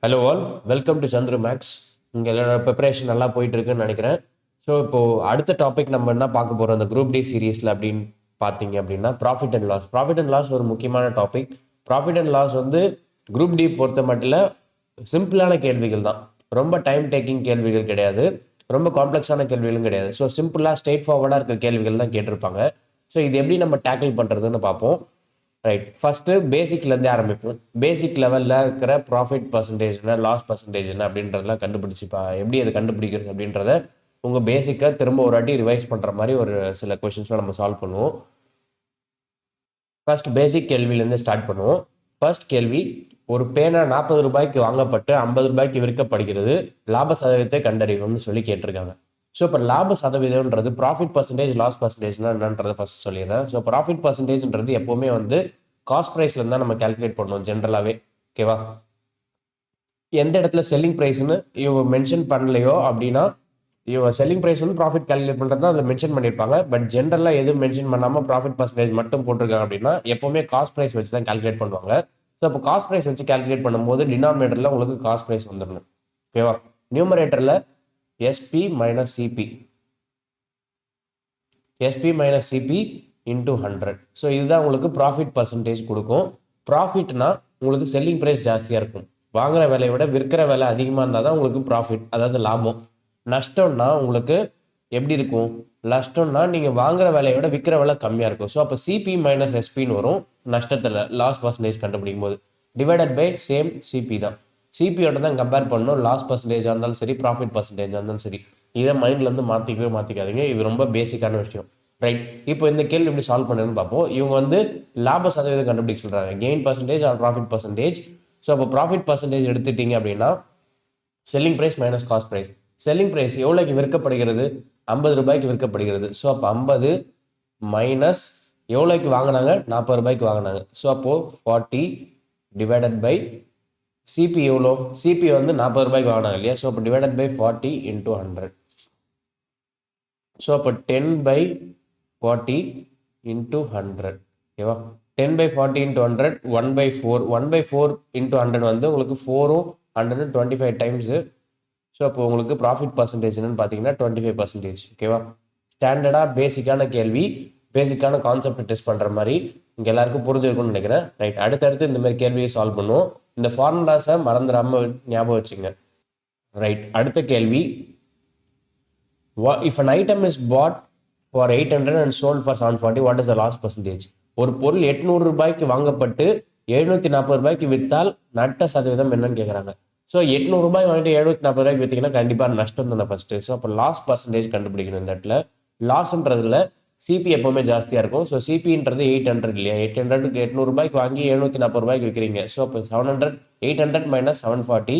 Hello all, welcome to Chandru maths. இங்கே என்னோட preparation நல்லா போயிட்டு இருக்குன்னு நினைக்கிறேன். ஸோ இப்போது அடுத்த டாபிக் நம்ம என்ன பார்க்க போகிறோம் அந்த குரூப் டி சீரீஸில் அப்படின்னு பார்த்தீங்க அப்படின்னா profit and loss. Profit and loss ஒரு முக்கியமான டாபிக். ப்ராஃபிட் அண்ட் லாஸ் வந்து குரூப் டி பொறுத்த மட்டும் சிம்பிளான கேள்விகள் தான். ரொம்ப டைம் டேக்கிங் கேள்விகள் கிடையாது, ரொம்ப காம்ப்ளெக்ஸான கேள்விகளும் கிடையாது. ஸோ சிம்பிளாக ஸ்ட்ரெயிட் ஃபார்வர்டாக இருக்கிற கேள்விகள் தான் கேட்டிருப்பாங்க. ஸோ இது எப்படி நம்ம டேக்கிள் பண்ணுறதுன்னு பார்ப்போம். ரைட், ஃபஸ்ட்டு பேசிக்லேருந்தே ஆரம்பிப்போம். பேசிக் லெவலில் இருக்கிற ப்ராஃபிட் பர்சன்டேஜ் என்ன, லாஸ் பர்சன்டேஜ் என்ன அப்படின்றதெல்லாம் கண்டுபிடிச்சிப்பா எப்படி அதை கண்டுபிடிக்கிறது அப்படின்றத உங்கள் பேசிக்கை திரும்ப ஒரு வாட்டி ரிவைஸ் பண்ணுற மாதிரி ஒரு சில கொஷின்ஸ்லாம் நம்ம சால்வ் பண்ணுவோம். ஃபர்ஸ்ட் பேசிக் கேள்வியிலேருந்து ஸ்டார்ட் பண்ணுவோம். ஃபர்ஸ்ட் கேள்வி, ஒரு பேனா 40 ரூபாய்க்கு வாங்கப்பட்டு 50 ரூபாய்க்கு விற்கப்படுகிறது, லாப சதவீதத்தை கண்டறிவும்னு சொல்லி கேட்டிருக்காங்க. ஸோ இப்போ லாப சதவீதம்ன்றது ப்ராஃபிட் பர்சன்டேஜ் லாஸ் பர்சன்டேஜ்னா என்னன்றதை ஃபர்ஸ்ட் சொல்லிடுறேன். ஸோ ப்ராஃபிட் பர்சன்டேஜ்ன்றது எப்போவுமே வந்து காஸ்ட் ப்ரைஸ்லேருந்து தான் நம்ம கால்குலேட் பண்ணுவோம் ஜென்ரலாகவே. ஓகேவா, எந்த இடத்துல செல்லிங் ப்ரைஸ்னு இவங்க மென்ஷன் பண்ணலையோ அப்படின்னா இவங்க செல்லிங் ப்ரைஸ் வந்து ப்ராஃபிட் கால்குலேட் பண்ணுறது தான் அதில் மென்ஷன் பண்ணியிருப்பாங்க. பட் ஜென்ரலாக எதுவும் மென்ஷன் பண்ணாமல் ப்ராஃபிட் பர்சன்டேஜ் மட்டும் போட்டிருக்காங்க அப்படின்னா எப்போவுமே காஸ்ட் ப்ரைஸ் வச்சு தான் கால்குலேட் பண்ணுவாங்க. ஸோ இப்போ காஸ்ட் ப்ரைஸ் வச்சு கால்குலேட் பண்ணும்போது டினாமினேட்டரில் உங்களுக்கு காஸ்ட் ப்ரைஸ் வந்துடணும். ஓகேவா, நியூமரேட்டரில் SP minus CP, SP minus CP into 100. So இதுதான் உங்களுக்கு ப்ராஃபிட் பர்சன்டேஜ் கொடுக்கும். ப்ராஃபிட்னா உங்களுக்கு செல்லிங் ப்ரைஸ் ஜாஸ்தியாக இருக்கும், வாங்குற விலையை விட விற்கிற விலை அதிகமாக இருந்தால் தான் உங்களுக்கு ப்ராஃபிட், அதாவது லாபம். நஷ்டம்னா உங்களுக்கு எப்படி இருக்கும், நஷ்டம்னா நீங்கள் வாங்குற விலையை விட விற்கிற விலை கம்மியாக இருக்கும். ஸோ அப்போ சிபி மைனஸ் எஸ்பின்னு வரும் நஷ்டத்தில் லாஸ் பர்சன்டேஜ் கண்டுபிடிக்கும் போது. டிவைடட் பை சேம் சிபி தான், சிபியோட தான் கம்பேர் பண்ணணும். லாஸ் பர்சன்டேஜாக இருந்தாலும் சரி, ப்ராஃபிட் பர்சன்டேஜாக இருந்தாலும் சரி, இதை மைண்ட்லேருந்து மாற்றிக்காதீங்க. இது ரொம்ப பேசிக்கான விஷயம். ரைட், இப்போ இந்த கேள்வி எப்படி சால்வ் பண்ணுறதுன்னு பார்ப்போம். இவங்க வந்து லாப சதவீதம் கண்டுபிடிக்க சொல்கிறாங்க, gain percentage or profit percentage. So அப்போ ப்ராஃபிட் பர்சன்டேஜ் எடுத்துட்டீங்க அப்படின்னா selling price minus cost price. Selling price எவ்வளோக்கு விற்கப்படுகிறது, 50 ரூபாய்க்கு விற்கப்படுகிறது. ஸோ அப்போ 50 மைனஸ் எவ்வளோக்கு வாங்கினாங்க, 40 ரூபாய்க்கு வாங்கினாங்க. ஸோ அப்போது 40 டிவைடட் பை சிபி எவ்வளோ, சிபி வந்து 40 ரூபாய்க்கு வாங்கினாங்க இல்லையா. ஸோ அப்போ டிவைடட் பை 40 இன்டூ 100. ஸோ அப்போ 10/40 இன்டூ 100. ஓகேவா, 10/40 இன்டூ 100 1/4. 1/4 இன்டூ 100 வந்து உங்களுக்கு 4ம் 125 டைம்ஸு. ஸோ அப்போ உங்களுக்கு ப்ராஃபிட் பர்சன்டேஜ் என்னன்னு பார்த்தீங்கன்னா 25%. ஓகேவா, ஸ்டாண்டர்டாக பேசிக்கான கேள்வி, பேசிக்கான கான்செப்ட் டெஸ்ட் பண்ணுற மாதிரி இங்கே எல்லாருக்கும் புரிஞ்சிருக்கும்னு நினைக்கிறேன். ரைட், அடுத்தடுத்து இந்த மாதிரி கேள்வியை சால்வ் பண்ணுவோம். இந்த ஃபார்முலாஸை மறந்துடாமல் ஞாபகம் வச்சுங்க. ரைட், அடுத்த கேள்வி, if an item is bought for 800 and sold for 740, what is the loss percentage? ஒரு பொருள் 800 ரூபாய்க்கு வாங்கப்பட்டு 740 ரூபாய்க்கு விற்றால் நட்ட சதவீதம் என்னன்னு கேட்குறாங்க. ஸோ 800 ரூபாய் வாங்கிட்டு 740 ரூபாய்க்கு விற்றீங்கன்னா கண்டிப்பாக நஷ்டம் தானே ஃபர்ஸ்ட். ஸோ அப்போ லாஸ் பர்சன்டேஜ் கண்டுபிடிக்கணும். இந்த இடத்துல லாஸ்ன்றதுல சிபி எப்பவுமே ஜாஸ்தியாக இருக்கும். ஸோ சிபின்றது 800 இல்லையா, 800க்கு 800 ரூபாய்க்கு வாங்கி 740 ரூபாய்க்கு விற்கிறீங்க. ஸோ அப்போ 800 minus 740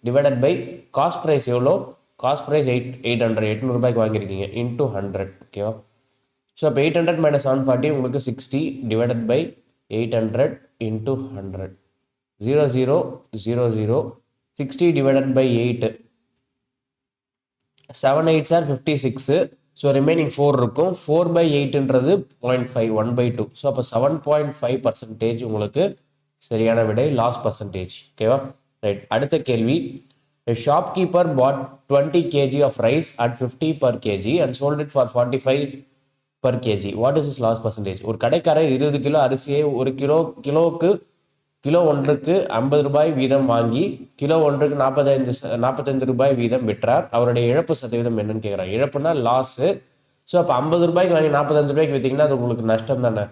divided by cost price எவ்வளோ, காஸ்ட் ப்ரைஸ் 800 ரூபாய்க்கு வாங்கியிருக்கீங்க இன்டூ 100. ஓகேவா, ஸோ அப்போ 800 மைனஸ் 740 உங்களுக்கு 60 divided by 800 into 100. 0 0 0 0. 60 divided by 8, 7 8s are 56. So remaining 4 இருக்கும். 4/8ன்றது 0.5, 1/2. ஸோ அப்போ 7.5% உங்களுக்கு சரியான விடை, லாஸ் பர்சன்டேஜ். ஓகேவா, ரைட், அடுத்த கேள்வி, a shopkeeper bought 20 kg of rice at 50 per kg and sold it for 45 per kg. What is his loss percentage? ஒரு கடைக்காரர் 20 கிலோ அரிசியை ஒரு கிலோ ஒன்றுக்கு 50 ரூபாய் வீதம் வாங்கி கிலோ ஒன்றுக்கு 45 ரூபாய் வீதம் விற்றார். அவருடைய இழப்பு சதவீதம் என்னன்னு கேட்குறாங்க. இழப்புனா லாஸு. ஸோ அப்போ 50 ரூபாய்க்கு வாங்கி 45 ரூபாய்க்கு விற்றீங்கன்னா அது உங்களுக்கு நஷ்டம் தானே.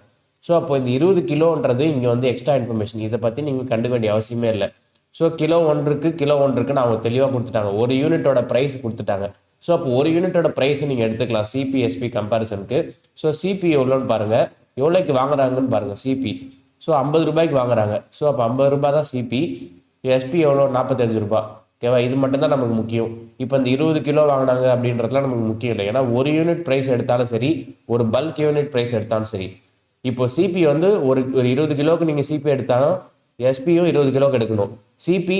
ஸோ அப்போ இந்த 20 கிலோன்றது இங்கே வந்து எக்ஸ்ட்ரா இன்ஃபர்மேஷன், இதை பற்றி நீங்கள் கண்டுக்க வேண்டிய அவசியமே இல்லை. ஸோ கிலோ ஒன்றுக்குன்னு அவங்க தெளிவாக கொடுத்துட்டாங்க, ஒரு யூனிட்டோட ப்ரைஸ் கொடுத்துட்டாங்க. ஸோ அப்போ ஒரு யூனிட்டோட ப்ரைஸை நீங்கள் எடுத்துக்கலாம் சிபிஎஸ்பி கம்பேரிசனுக்கு. ஸோ சிபி எவ்வளோன்னு பாருங்கள், எவ்வளோக்கு வாங்குறாங்கன்னு பாருங்கள். சிபி ஸோ 50 ரூபாய்க்கு வாங்குறாங்க. ஸோ அப்போ 50 ரூபாய் தான் சிபி. எஸ்பி எவ்வளோ, 45 ரூபாய். ஓகேவா, இது மட்டும்தான் நமக்கு முக்கியம். இப்போ இந்த 20 கிலோ வாங்கினாங்க அப்படின்றதுலாம் நமக்கு முக்கியம் இல்லை, ஏன்னா ஒரு யூனிட் ப்ரைஸ் எடுத்தாலும் சரி, ஒரு பல்க் யூனிட் ப்ரைஸ் எடுத்தாலும் சரி. இப்போ சிபி வந்து ஒரு 20 கிலோவுக்கு நீங்கள் சிபி எடுத்தாலும் எஸ்பியும் 20 கிலோக்கு எடுக்கணும். சிபி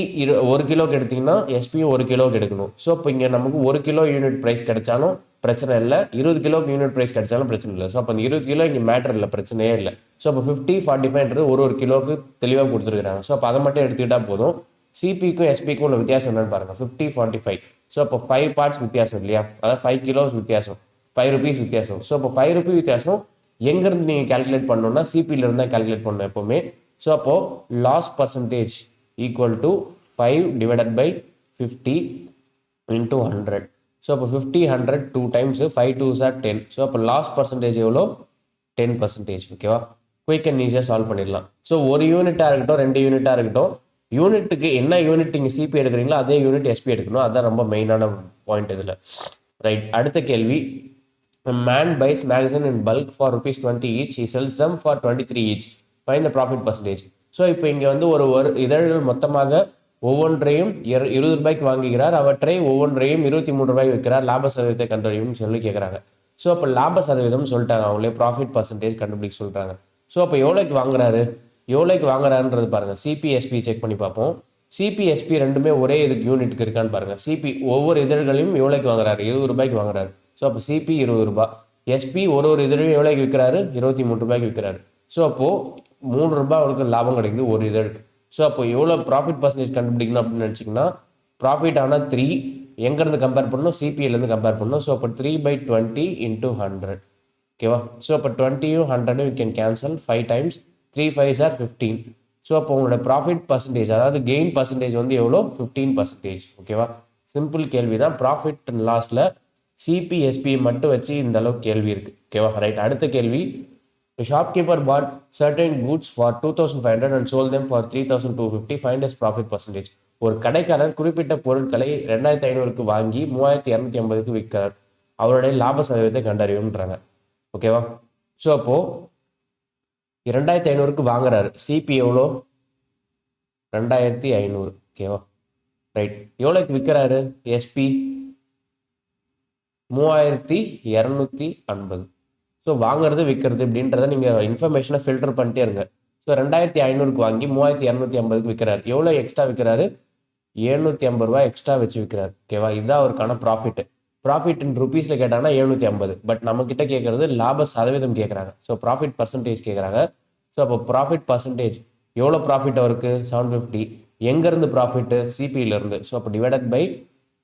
1 கிலோக்கு எடுத்தீங்கன்னா எஸ்பியும் 1 கிலோக்கு எடுக்கணும். ஸோ இப்போ இங்கே நமக்கு 1 கிலோ யூனிட் ப்ரைஸ் கிடைச்சாலும் பிரச்சனை இல்லை, 20 கிலோக்கு யூனிட் ப்ரைஸ் கிடைச்சாலும் பிரச்சனை இல்லை. ஸோ அப்போ அந்த 20 கிலோ இங்கே மேட்டர் இல்லை, பிரச்சனையே இல்லை. ஸோ அப்போ 50 45ன்றது ஒரு கிலோவுக்கு தெளிவாக கொடுத்துருக்குறாங்க. ஸோ அப்போ அதை மட்டும் எடுத்துக்கிட்டால் போதும். சிபிக்கும் எஸ்பிக்கும் உள்ள வித்தியாசம் என்னன்னு பாருங்க, 50-45. ஸோ அப்போ 5 பார்ட்ஸ் வித்தியாசம் இல்லையா, அதாவது 5 கிலோஸ் வித்தியாசம், 5 rupees வித்தியாசம். ஸோ அப்போ 5 rupee வித்தியாசம் எங்கேருந்து நீங்கள் கால்குலேட் பண்ணணும்னா சிபியிலேருந்து தான் கால்குலேட் பண்ணணும் எப்போவுமே. ஸோ அப்போது loss percentage equal to 5 divided by 50 into 100. So அப்போ 50 100 2 times 5 2s are 10. ஸோ அப்போ லாஸ் பர்சன்டேஜ் எவ்வளோ, 10%. ஓகேவா, குயிக் அண்ட் ஈஸியாக சால்வ் பண்ணிடலாம். ஸோ ஒரு யூனிட்டாக இருக்கட்டும் 2 யூனிட்டாக இருக்கட்டும், யூனிட்டுக்கு என்ன யூனிட் நீங்கள் சிபி எடுக்கிறீங்களோ அதே யூனிட் எஸ்பி எடுக்கணும். அதுதான் ரொம்ப மெயினான பாயிண்ட் இதில். ரைட், அடுத்த கேள்வி. Man wise magazine in bulk for ₹20 each, he sells them for 23 each, find the profit percentage. So இப்போ இங்கே வந்து ஒரு இதழ்கள் மொத்தமாக ஒவ்வொன்றையும் 20 ரூபாய்க்கு வாங்குகிறார், அவற்றை ஒவ்வொன்றையும் 23 ரூபாய்க்கு விற்கிறார், லாப சதவீதத்தை கண்டறியும் சொல்லி கேட்குறாங்க. ஸோ அப்போ லாப சதவீதம் சொல்லிட்டாங்க, அவங்களே ப்ராஃபிட் பர்சன்டேஜ் கண்டுபிடிக்க சொல்லிட்டாங்க. ஸோ அப்போ எவ்வளோக்கு வாங்குறாரு, எவ்வளோக்கு வாங்குறாருன்றது பாருங்கள், சிபிஎஸ்பி செக் பண்ணி பார்ப்போம். சிபிஎஸ்பி ரெண்டுமே ஒரே இதுக்கு யூனிட்டுக்கு இருக்கான்னு பாருங்கள். சிபி ஒவ்வொரு இதழ்களையும் எவ்வளோக்கு வாங்குறாரு, 20 ரூபாய்க்கு வாங்குறாரு. ஸோ அப்போ சிபி 20 ரூபாய், எஸ்பி ஒரு இதழையும் எவ்வளோக்கு விற்கிறாரு, 23 ரூபாய்க்கு விற்கிறாரு. ஸோ அப்போது 3 ரூபாய் அவருக்கு லாபம் கிடைக்குது ஒரு இதழுக்கு. ஸோ அப்போ எவ்வளோ ப்ராஃபிட் பர்சன்டேஜ் கண்டுபிடிக்கணும் அப்படின்னு நினச்சிங்கன்னா, ப்ராஃபிட் ஆனால் 3 எங்கேருந்து கம்பேர் பண்ணணும், சிபிஎல்லேருந்து கம்பேர் பண்ணணும். ஸோ அப்போ 3/20 into 100. ஓகேவா, ஸோ அப்போ 20யும் 100யும் you can cancel 5 times 3 5s are 15. So அப்போ உங்களோட ப்ராஃபிட் பர்சன்டேஜ் அதாவது கெயின் பர்சன்டேஜ் வந்து எவ்வளோ, 15%. ஓகேவா, சிம்பிள் கேள்வி தான். ப்ராஃபிட் அண்ட் லாஸில் சிபிஎஸ்பி மட்டும் வச்சு இந்த அளவுக்கு கேள்வி இருக்குது. ஓகேவா, ரைட். அடுத்த கேள்வி. The shopkeeper bought certain goods for 2,500 and sold them for 3,250. Find his profit percentage. ஒரு கடைக்காரர் குறிப்பிட்ட பொருட்களை 2,500க்கு வாங்கி 3,250க்கு விற்கிறார், அவருடைய லாப சதவீதத்தை கண்டறியும்ன்றாங்க. ஓகேவா, ஸோ அப்போது 2,500க்கு வாங்குறாரு, சிபி எவ்வளோ, 2,500. ஓகேவா, ரைட். எவ்வளோக்கு விற்கிறாரு, எஸ்பி 3,250. ஸோ வாங்குறது விற்கிறது அப்படின்றத நீங்கள் இன்ஃபர்மேஷனை ஃபில்டர் பண்ணிட்டே இருங்க. ஸோ 2,500க்கு வாங்கி 3,250க்கு விற்கிறாரு, எவ்வளோ எக்ஸ்ட்ரா விற்கிறாரு, 750 ரூபாய் எக்ஸ்ட்ரா வச்சு விற்கிறாரு. ஓகேவா, இதுதான் அவருக்கான ப்ராஃபிட். ப்ராஃபிட் இன் ருபீஸில் கேட்டாங்கன்னா 750. பட் நம்மக்கிட்ட கேட்குறது லாப சதவீதம் கேட்குறாங்க. ஸோ ப்ராஃபிட் பர்சன்டேஜ் கேட்குறாங்க. ஸோ அப்போ ப்ராஃபிட் பர்சன்டேஜ் எவ்வளோ ப்ராஃபிட் அவருக்கு, 750. எங்கேருந்து ப்ராஃபிட்டு, சிபியிலேருந்து. ஸோ அப்போ டிவைடட் பை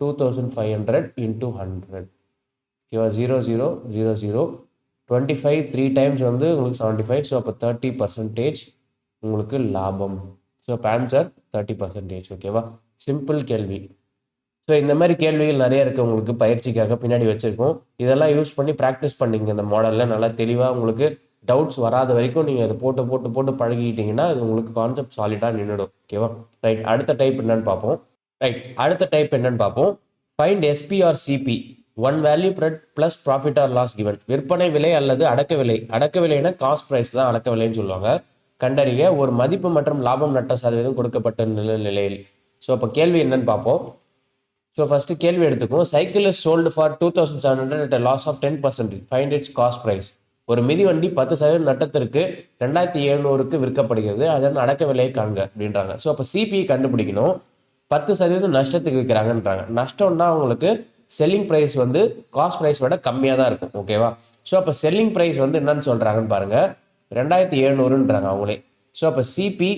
2,500 into 100. ஓகேவா, 0 0 0 0 25 3 times வந்து உங்களுக்கு 75. ஸோ அப்போ 30% உங்களுக்கு லாபம். ஸோ அப்போ ஆன்சர் 30%. ஓகேவா, சிம்பிள் கேள்வி. ஸோ இந்த மாதிரி கேள்விகள் நிறைய இருக்குது, உங்களுக்கு பயிற்சிக்காக பின்னாடி வச்சுருக்கோம். இதெல்லாம் யூஸ் பண்ணி ப்ராக்டிஸ் பண்ணிங்க. இந்த மாடலில் நல்லா தெளிவாக உங்களுக்கு டவுட்ஸ் வராத வரைக்கும் நீங்கள் அதை போட்டு போட்டு போட்டு பழகிக்கிட்டிங்கன்னா அது உங்களுக்கு கான்செப்ட் சாலிடாக நின்றுடும். ஓகேவா, ரைட். அடுத்த டைப் என்னன்னு பார்ப்போம். ரைட், அடுத்த டைப் என்னன்னு பார்ப்போம். Find SP or CP, one value plus profit or loss given. விற்பனை விலை அல்லது அடக்க விலை. அடக்க விலைனா காஸ்ட் ப்ரைஸ் தான் அடக்க விலைன்னு சொல்லுவாங்க. கண்டறிய ஒரு மதிப்பு மற்றும் லாபம் நட்ட சதவீதம் கொடுக்கப்பட்ட நிலையில். ஸோ அப்போ கேள்வி என்னன்னு பார்ப்போம். ஸோ ஃபஸ்ட்டு கேள்வி எடுத்துக்கும். Cycle is sold for 2,700 at a loss of 10%. Find its cost price. ஒரு மிதிவண்டி 10% நட்டத்திற்கு 2,700க்கு விற்கப்படுகிறது, அதன் அடக்க விலையை காண்க அப்படின்றாங்க. ஸோ அப்போ சிபி கண்டுபிடிக்கணும். 10% நஷ்டத்துக்கு விற்கிறாங்கன்றாங்க. நஷ்டம்னா அவங்களுக்கு செல்லிங் ப்ரைஸ் வந்து காஸ்ட் ப்ரைஸ் விட கம்மியாக தான் இருக்கும். ஓகேவா, ஸோ அப்போ செல்லிங் ப்ரைஸ் வந்து என்னன்னு சொல்கிறாங்கன்னு பாருங்கள், 2,700ன்றாங்க அவங்களே. ஸோ அப்போ சிபி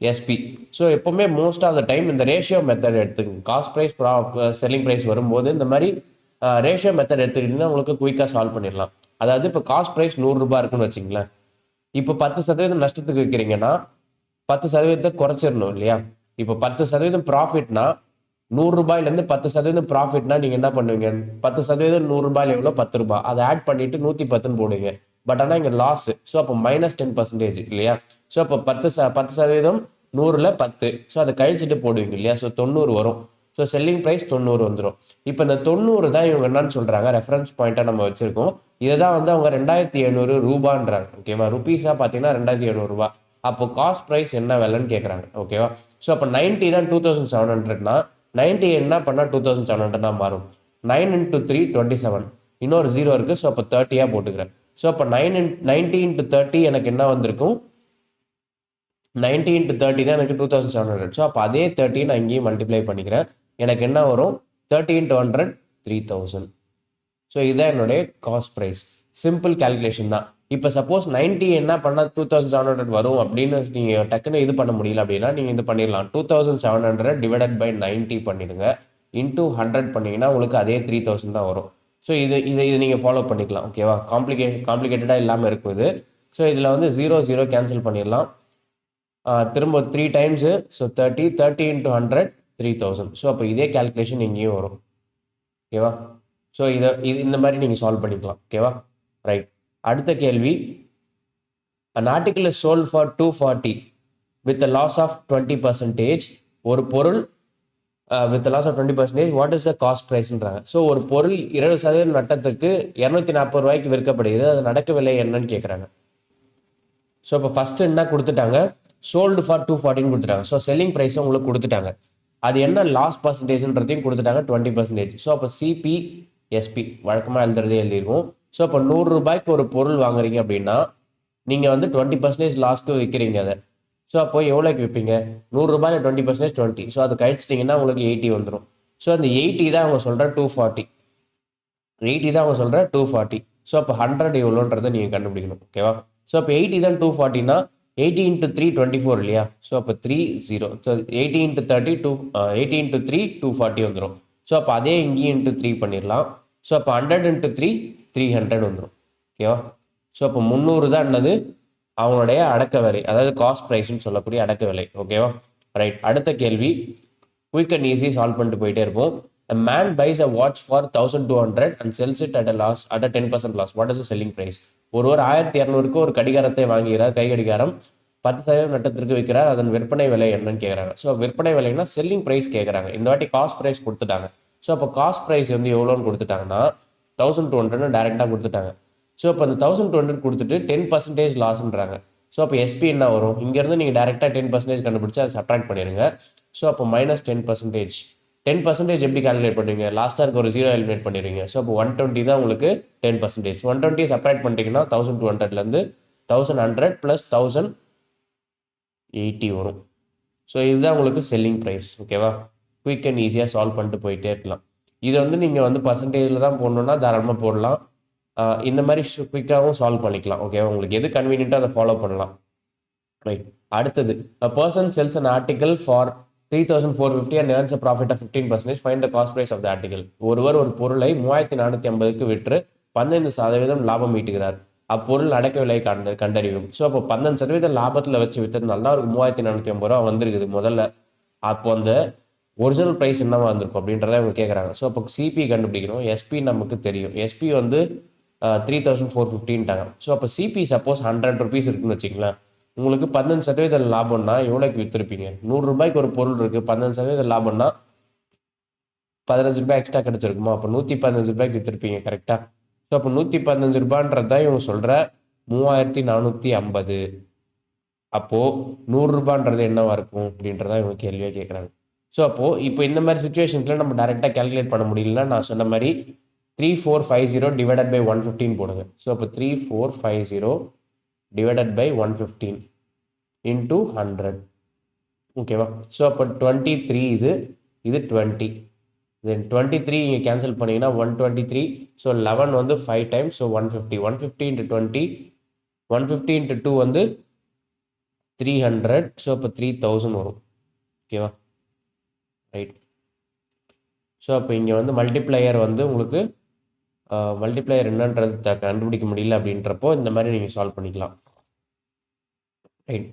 எஸ்பி. ஸோ எப்போவுமே மோஸ்ட் ஆஃப் த டைம் இந்த ரேஷியோ மெத்தட் எடுத்துக்கோங்க. காஸ்ட் ப்ரைஸ் செல்லிங் ப்ரைஸ் வரும்போது இந்த மாதிரி ரேஷியோ மெத்தட் எடுத்துக்கிட்டிங்கன்னா உங்களுக்கு குயிக்காக சால்வ் பண்ணிடலாம். அதாவது இப்போ காஸ்ட் ப்ரைஸ் 100 ரூபாய் இருக்குன்னு வச்சிங்களேன். இப்போ 10% நஷ்டத்துக்கு விற்கிறீங்கன்னா 10% குறைச்சிடணும் இல்லையா. இப்போ 10% ப்ராஃபிட்னா 100 ரூபாயிலேருந்து 10% ப்ராஃபிட்னா நீங்கள் என்ன பண்ணுவீங்க, 10% 100 ரூபாயில் எவ்வளோ, 10 ரூபாய். அதை ஆட் பண்ணிவிட்டு 110 போடுவீங்க. பட் ஆனால் இங்கே லாஸ். ஸோ அப்போ -10% இல்லையா. ஸோ அப்போ 10% 100ல் 10. ஸோ அதை கழிச்சிட்டு போடுவீங்க இல்லையா. ஸோ 90 வரும். ஸோ செல்லிங் ப்ரைஸ் 90 வந்துடும். இப்போ இந்த 90 தான் இவங்க என்னன்னு சொல்கிறாங்க, ரெஃபரன்ஸ் பாயிண்ட்டாக நம்ம வச்சுருக்கோம். இதை தான் வந்து அவங்க 2,700 ரூபான்றாங்க. ஓகேவா, ருபீஸாக பார்த்தீங்கன்னா 2,700 ரூபா. அப்போ காஸ்ட் ப்ரைஸ் என்ன விலைன்னு கேட்குறாங்க. ஓகேவா, ஸோ அப்போ 90 தான் 2,700னா 90 என்ன பண்ணால் 2,700 தான் மாறும். 9 into 3 27. இன்னொரு 0 இருக்குது. ஸோ அப்போ 30 போட்டுக்கிறேன். ஸோ அப்போ 90 into 30 எனக்கு என்ன வந்திருக்கும், 90 into 30 தான் எனக்கு 2,700. ஸோ அப்போ அதே 30 நான் இங்கேயும் மல்டிப்ளை பண்ணிக்கிறேன். எனக்கு என்ன வரும், 30 into 100 3,000. ஸோ இதுதான் என்னுடைய காஸ்ட் ப்ரைஸ். சிம்பிள் கேல்குலேஷன் தான். இப்போ சப்போஸ் 90 என்ன பண்ணால் 2700 வரும் அப்படின்னு நீங்கள் டக்குன்னு இது பண்ண முடியல அப்படின்னா நீங்கள் இது பண்ணிடலாம். 2700 டிவைடட் பை 90 பண்ணிடுங்க. இன்டூ 100 பண்ணிங்கன்னா உங்களுக்கு அதே 3000 தான் வரும். ஸோ இது நீங்கள் ஃபாலோ பண்ணிக்கலாம். ஓகேவா? காம்ப்ளிகேட்டடாக இல்லாமல் இருக்கும் இது. ஸோ இதில் வந்து 0 கேன்சல் பண்ணிடலாம். திரும்ப 3 டைம்ஸு. So 30 into 100 3000. ஸோ அப்போ இதே கேல்குலேஷன் இங்கேயும் வரும். ஓகேவா? ஸோ இந்த மாதிரி நீங்கள் சால்வ் பண்ணிக்கலாம். ஓகேவா? ரைட். அடுத்த கேள்வி, an article is sold for 240 with a loss of 20%. ஒரு பொருள் with a loss of 20%, what is the cost priceன்றாங்க. ஸோ ஒரு பொருள் 20% நட்டத்துக்கு 240 ரூபாய்க்கு விற்கப்படுகிறது, அது நடக்க விலை என்னன்னு கேட்குறாங்க. ஸோ இப்போ ஃபஸ்ட்டு என்ன கொடுத்துட்டாங்க, சோல்டு ஃபார் 240 கொடுத்துட்டாங்க. ஸோ செல்லிங் ப்ரைஸை உங்களுக்கு கொடுத்துட்டாங்க. அது என்ன லாஸ் பர்சன்டேஜ்ன்றதையும் கொடுத்துட்டாங்க, 20%. ஸோ அப்போ சிபி எஸ்பி வழக்கமாக எழுதியிருக்கும். ஸோ இப்போ 100 ரூபாய்க்கு ஒரு பொருள் வாங்குறீங்க அப்படின்னா நீங்கள் வந்து 20% லாஸ்க்கு விற்கிறீங்க அதை. ஸோ அப்போ எவ்வளோக்கு விற்பீங்க? 100 ரூபாயில் 20% 20. ஸோ அது கழிச்சிட்டிங்கன்னா உங்களுக்கு 80 வந்துடும். ஸோ அந்த 80 தான் அவங்க சொல்கிற 240. 80 தான் அவங்க சொல்கிற 240. ஸோ அப்போ 100 எவ்வளோன்றதை நீங்கள் கண்டுபிடிக்கணும். ஓகேவா? ஸோ அப்போ 80 தான் 240னா 80 இன்ட்டு 3 24 இல்லையா? ஸோ அப்போ 30. ஸோ 80 இன்ட்டு 30 80 இன்ட்டு 3 240 வந்துடும். ஸோ அப்போ அதே இங்கேயும் இன்ட்டு 3 பண்ணிடலாம். ஸோ அப்போ 100 இன்ட்டு 3 300 வந்துடும். ஓகேவா? ஸோ அப்போ 300 தான் என்னது அவங்களுடைய அடக்க விலை, அதாவது காஸ்ட் ப்ரைஸ்ன்னு சொல்லக்கூடிய அடக்க விலை. ஓகேவா? ரைட். அடுத்த கேள்வி, குயிக் அண்ட் ஈஸி சால்வ் பண்ணிட்டு போயிட்டே இருப்போம். A man buys a watch for 1200 and sells it at a 10% loss. What is the selling price? ஒருவர் 1200க்கு ஒரு கடிகாரத்தை வாங்குகிறார், கை கடிகாரம் 10% நட்டத்திற்கு விற்கிறார், அதன் விற்பனை விலை என்னன்னு கேட்குறாங்க. ஸோ விற்பனை விலைன்னா செல்லிங் ப்ரைஸ் கேட்குறாங்க. இந்த வாட்டி காஸ்ட் ப்ரைஸ் கொடுத்துட்டாங்க. ஸோ அப்போ காஸ்ட் ப்ரைஸ் வந்து எவ்வளோன்னு கொடுத்துட்டாங்கன்னா 1200 டேரெக்டாக கொடுத்துட்டாங்க. ஸோ அப்போ அந்த 1200 கொடுத்துட்டு 10% லாஸ்ன்றாங்க. ஸோ அப்போ எஸ்பி என்ன வரும்? இங்கேருந்து நீங்கள் டேரெக்டாக 10% கண்டுபிடிச்சி அதை சப்ட்ராக்ட் பண்ணிடுங்க. ஸோ அப்போ -10%. 10% எப்படி கால்குலேட் பண்ணுவீங்க? லாஸ்ட்டாக இருக்க ஒரு 0 எலிமினேட் பண்ணிடுவீங்க. ஸோ அப்போ 120 தான் உங்களுக்கு 10%. 120 சப்ட்ராக்ட் பண்ணிட்டீங்கன்னா 1200லேருந்து 1100 + 1080 வரும். ஸோ இதுதான் உங்களுக்கு செல்லிங் ப்ரைஸ். ஓகேவா? குயிக் அண்ட் ஈஸியாக சால்வ் பண்ணிட்டு போயிட்டே இருக்கலாம். இதை வந்து நீங்கள் வந்து பர்சன்டேஜில் தான் போடணுன்னா தாராளமாக போடலாம். இந்த மாதிரி குயிக்காகவும் சால்வ் பண்ணிக்கலாம். ஓகேவா? உங்களுக்கு எது கன்வீனியன்ட்டோ அதை ஃபாலோ பண்ணலாம். ரைட். அடுத்தது, a person sells an article for 3450 and earns a profit of 15%. Find the cost price of the article. ஒருவர் ஒரு பொருளை 3450க்கு விற்று 15% லாபம் ஈட்டுகிறார். அப்பொருள் அடக்க விலை கண்டறியும். ஸோ அப்போ 15% லாபத்தில் வச்சு விற்றதுனால தான் அவருக்கு 3450 ரூபா வந்திருக்குது முதல்ல. அப்போ அந்த ஒரிஜினல் ப்ரைஸ் என்னவா வந்திருக்கும் அப்படின்றத அவங்க கேட்குறாங்க. ஸோ அப்போ சிபி கண்டுபிடிக்கணும். எஸ்பி நமக்கு தெரியும். எஸ்பி வந்து 3450ன்ட்டாங்க. ஸோ அப்போ சிபி சப்போஸ் 100 rupees இருக்குன்னு வச்சுங்களேன். உங்களுக்கு 15% லாபம்னா எவ்வளோக்கு விற்றுருப்பீங்க? 100 ரூபாய்க்கு ஒரு பொருள் இருக்குது, 15% லாபம்னா 15 ரூபாய் எக்ஸ்ட்ரா கிடச்சிருக்குமா? அப்போ 115 ரூபாய்க்கு விற்றுருப்பீங்க. கரெக்டாக? ஸோ அப்போ 115 ரூபான்றது தான் இவங்க சொல்கிற 3450. அப்போது 100 ரூபான்றது என்னவா இருக்கும் அப்படின்றதான் இவங்க கேள்வியாக கேட்குறாங்க. ஸோ அப்போது இப்போ இந்த மாதிரி சுச்சுவேஷன்ஸில் நம்ம டேரெக்டாக கேல்குலேட் பண்ண முடியலன்னா நான் சொன்ன மாதிரி 3450 டிவைடட் பை 115 போடுங்க. ஸோ அப்போ 3450 டிவைடட் பை 115 இன்டூ 100. ஓகேவா? ஸோ அப்போ 23 இது 20. தென் 23 இங்கே கேன்சல் பண்ணிங்கன்னா 123. ஸோ 11 வந்து 5 டைம்ஸ். ஸோ 150. 150 இன்ட்டு 20, 150 இன்ட்டு 2 வந்து 300. ஸோ அப்போ 3000 வரும். ஓகேவா? ரைட். ஸோ அப்போ இங்கே வந்து மல்டிப்ளையர் வந்து உங்களுக்கு மல்டிப்ளையர் என்னன்றது கண்டுபிடிக்க முடியல அப்படின்றப்போ இந்த மாதிரி நீங்கள் சால்வ் பண்ணிக்கலாம். ரைட்.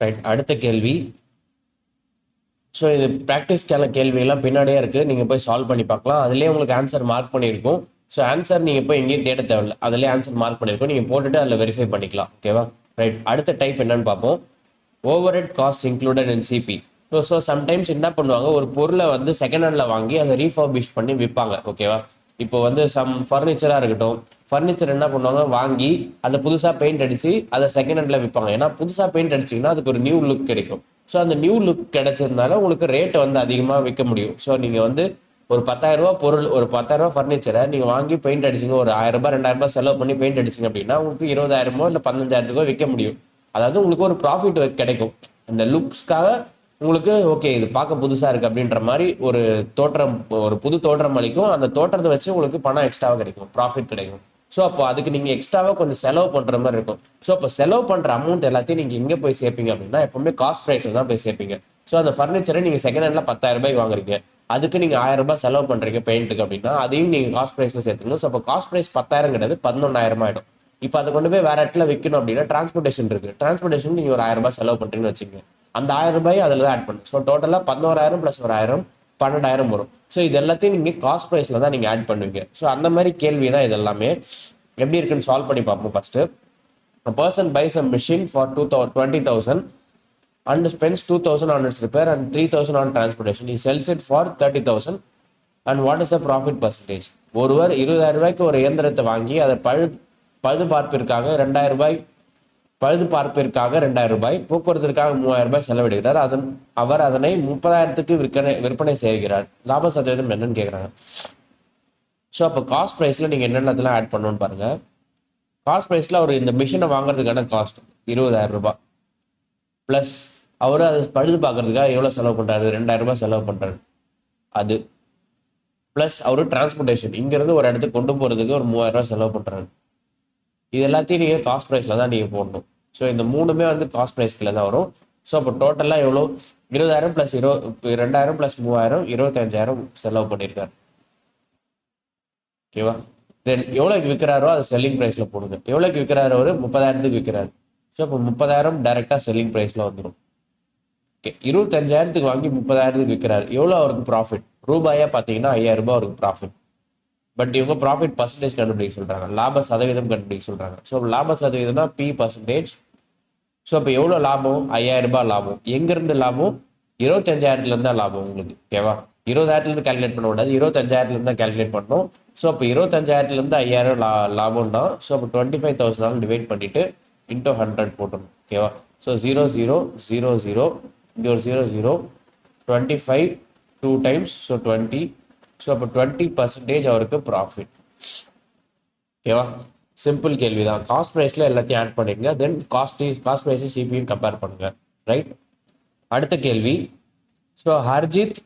ரைட். அடுத்த கேள்வி. ஸோ இது ப்ராக்டிஸ்க்கான கேள்வியெல்லாம் பின்னாடியே இருக்குது, நீங்கள் போய் சால்வ் பண்ணி பார்க்கலாம். அதுலேயே உங்களுக்கு ஆன்சர் மார்க் பண்ணியிருக்கும். ஸோ ஆன்சர் நீங்கள் போய் எங்கேயும் தேட தேவையில்லை, அதிலே ஆன்சர் மார்க் பண்ணியிருக்கோம். நீங்கள் போட்டுட்டு அதில் வெரிஃபை பண்ணிக்கலாம். ஓகேவா? ரைட். அடுத்த டைப் என்னன்னு பார்ப்போம். Overhead cost included in CP. So sometimes என்ன பண்ணுவாங்க, ஒரு பொருளை வந்து செகண்ட் ஹேண்டில் வாங்கி அதை ரீஃபர்பிஷ் பண்ணி விற்பாங்க. ஓகேவா? இப்போ வந்து சம் ஃபர்னிச்சராக இருக்கட்டும், ஃபர்னிச்சர் என்ன பண்ணுவாங்க, வாங்கி அதை புதுசாக பெயிண்ட் அடித்து அதை செகண்ட் ஹேண்டில் விற்பாங்க. ஏன்னா புதுசாக பெயிண்ட் அடிச்சிங்கன்னா அதுக்கு ஒரு நியூ லுக் கிடைக்கும். ஸோ அந்த நியூ லுக் கிடைச்சதுனால உங்களுக்கு ரேட்டை வந்து அதிகமாக விற்க முடியும். ஸோ நீங்கள் வந்து ஒரு 10,000 ரூபா பொருள், ஒரு 10,000 ரூபா ஃபர்னிச்சரை நீங்கள் வாங்கி பெயிண்ட் அடிச்சிங்க, ஒரு 1000 ரூபாய் 2000 ரூபாய் செலவு பண்ணி பெயிண்ட் அடிச்சிங்க அப்படின்னா உங்களுக்கு 20,000 இல்லை 15,000 விற்க முடியும். அதாவது உங்களுக்கு ஒரு ப்ராஃபிட் கிடைக்கும். அந்த லுக்ஸ்க்காக உங்களுக்கு ஓகே இது பார்க்க புதுசாக இருக்குது அப்படின்ற மாதிரி ஒரு தோற்றம், ஒரு புது தோற்றம் அளிக்கும். அந்த தோற்றத்தை வச்சு உங்களுக்கு பணம் எக்ஸ்ட்ராவாக கிடைக்கும், ப்ராஃபிட் கிடைக்கும். ஸோ அப்போ அதுக்கு நீங்கள் எக்ஸ்ட்ராவாக கொஞ்சம் செலவு பண்ணுற மாதிரி இருக்கும். ஸோ அப்போ செலவு பண்ணுற அமௌண்ட் எல்லாத்தையும் நீங்கள் எங்கே போய் சேர்ப்பீங்க அப்படின்னா எப்பவுமே காஸ்ட் ப்ரைஸில் தான் போய் சேர்ப்பீங்க. ஸோ அந்த ஃபர்னிச்சரை நீங்கள் செகண்ட் ஹேண்டில் 10,000 ரூபாய்க்கு வாங்குறீங்க, அதுக்கு நீங்கள் 1000 ரூபாய் செலவு பண்ணுறீங்க பெயிண்ட்டுக்கு அப்படின்னா அதையும் நீங்கள் காஸ்ட் ப்ரைஸில் சேர்த்துக்கணும். ஸோ அப்போ காஸ்ட் ப்ரைஸ் 10,000 கிடையாது 11,000 ஆகிடும். இப்போ அதை கொண்டு போய் வேற இடத்துல விற்கணும் அப்படின்னா டிரான்ஸ்போர்ட்டேஷன் இருக்குது, டிரான்ஸ்போர்ட்டேஷன் நீங்கள் ஒரு 1000 ரூபாய் செலவு பண்ணுறீங்கன்னு வச்சுக்கோங்க, அந்த 1000 ரூபாய் அதில் தான் ஆட் பண்ணும். ஸோ டோட்டலாக 11,000 ப்ளஸ் ஒரு 1000 12,000 வரும். ஸோ இது எல்லாத்தையும் நீங்கள் காஸ்ட் ப்ரைஸில் தான் நீங்கள் ஆட் பண்ணுவீங்க. ஸோ அந்த மாதிரி கேள்வி தான் இது எல்லாமே. எப்படி இருக்குன்னு சால்வ் பண்ணி பார்ப்போம். First, a person buys a machine for 20,000 and spends 2,000 on its repair and 3,000 on transportation. He sells it for 30,000 and what is the profit percentage? ஒருவர் 20,000 ரூபாய்க்கு ஒரு இயந்திரத்தை வாங்கி அதை பழுது பார்ப்பிற்காக 2,000 ரூபாய், பழுது பார்ப்பிற்காக 2,000 ரூபாய், போக்குவரத்திற்காக 3,000 ரூபாய் செலவிடுகிறார். அவர் அதனை 30,000க்கு விற்பனை செய்கிறார். லாப சதவீதம் என்னன்னு கேட்குறாங்க. ஸோ அப்போ காஸ்ட் ப்ரைஸில் நீங்கள் என்னென்னலாம் ஆட் பண்ணணும்னு பாருங்கள். காஸ்ட் ப்ரைஸில் அவர் இந்த மிஷினை வாங்குறதுக்கான காஸ்ட் 20,000 ரூபாய் ப்ளஸ் அவர் அதை பழுது பார்க்கறதுக்காக எவ்வளோ செலவு பண்ணுறாரு, 2,000 ரூபாய் செலவு பண்ணுறாரு அது, ப்ளஸ் அவர் டிரான்ஸ்போர்ட்டேஷன் இங்கேருந்து ஒரு இடத்துக்கு கொண்டு போகிறதுக்கு ஒரு 3,000 ரூபாய் செலவு பண்ணுறாரு. இது எல்லாத்தையும் நீங்கள் காஸ்ட் ப்ரைஸில் தான் நீங்கள் போடணும். ஸோ இந்த மூணுமே வந்து காஸ்ட் ப்ரைஸ்க்குள்ள தான் வரும். ஸோ அப்போ டோட்டலாக எவ்வளோ, 20,000 ப்ளஸ் 2,000 ப்ளஸ் 3,000 25,000 செலவு பண்ணியிருக்காரு. ஓகேவா? தென் எவ்வளோக்கு விற்கிறாரோ அதை செல்லிங் ப்ரைஸில் போடுங்க. எவ்வளோக்கு விற்கிறாரோ ஒரு 30,000க்கு விற்கிறாரு. ஸோ இப்போ 30,000 டைரெக்டாக செல்லிங் ப்ரைஸில் வந்துடும். ஓகே, 25,000க்கு வாங்கி 30,000க்கு விற்கிறாரு. எவ்வளோ அவருக்கு ப்ராஃபிட்? ரூபாயாக பார்த்தீங்கன்னா 5,000 ரூபாய் அவருக்கு ப்ராஃபிட். பட் இவங்க ப்ராஃபிட் பர்சன்டேஜ் கண்டுபிடிக்க சொல்கிறாங்க, லாப சதவீதம் கண்டுபிடிக்க சொல்கிறாங்க. ஸோ லாப சதவீதம்னா P பர்சன்டேஜ். ஸோ இப்போ எவ்வளோ லாபம்? 5,000 ரூபாய் லாபம். எங்கேருந்து லாபம்? 25,000லேருந்து தான் லாபம் உங்களுக்கு. ஓகேவா? 20,000லேருந்து கால்குலேட் பண்ண கூடாது, 25,000லேருந்து தான் கால்குலேட் பண்ணணும். ஸோ அப்போ 25,000லேருந்து 5,000 லாபம் தான். ஸோ அப்போ 25,000 டிவைட் பண்ணிட்டு இன்டூ 100 போட்டணும். ஓகேவா? ஸோ 0 0 0 0 இங்கே ஒரு 0 0 25 2 டைம்ஸ் ஸோ 20. ஸோ அப்போ 20% அவருக்கு ப்ராஃபிட். ஓகேவா? சிம்பிள் கேள்வி தான். காஸ்ட் ப்ரைஸில் எல்லாத்தையும் ஆட் பண்ணிடுங்க. தென் காஸ்ட் ப்ரைஸையும் சிபியும் கம்பேர் பண்ணுங்க. ரைட்? அடுத்த கேள்வி. So Harjit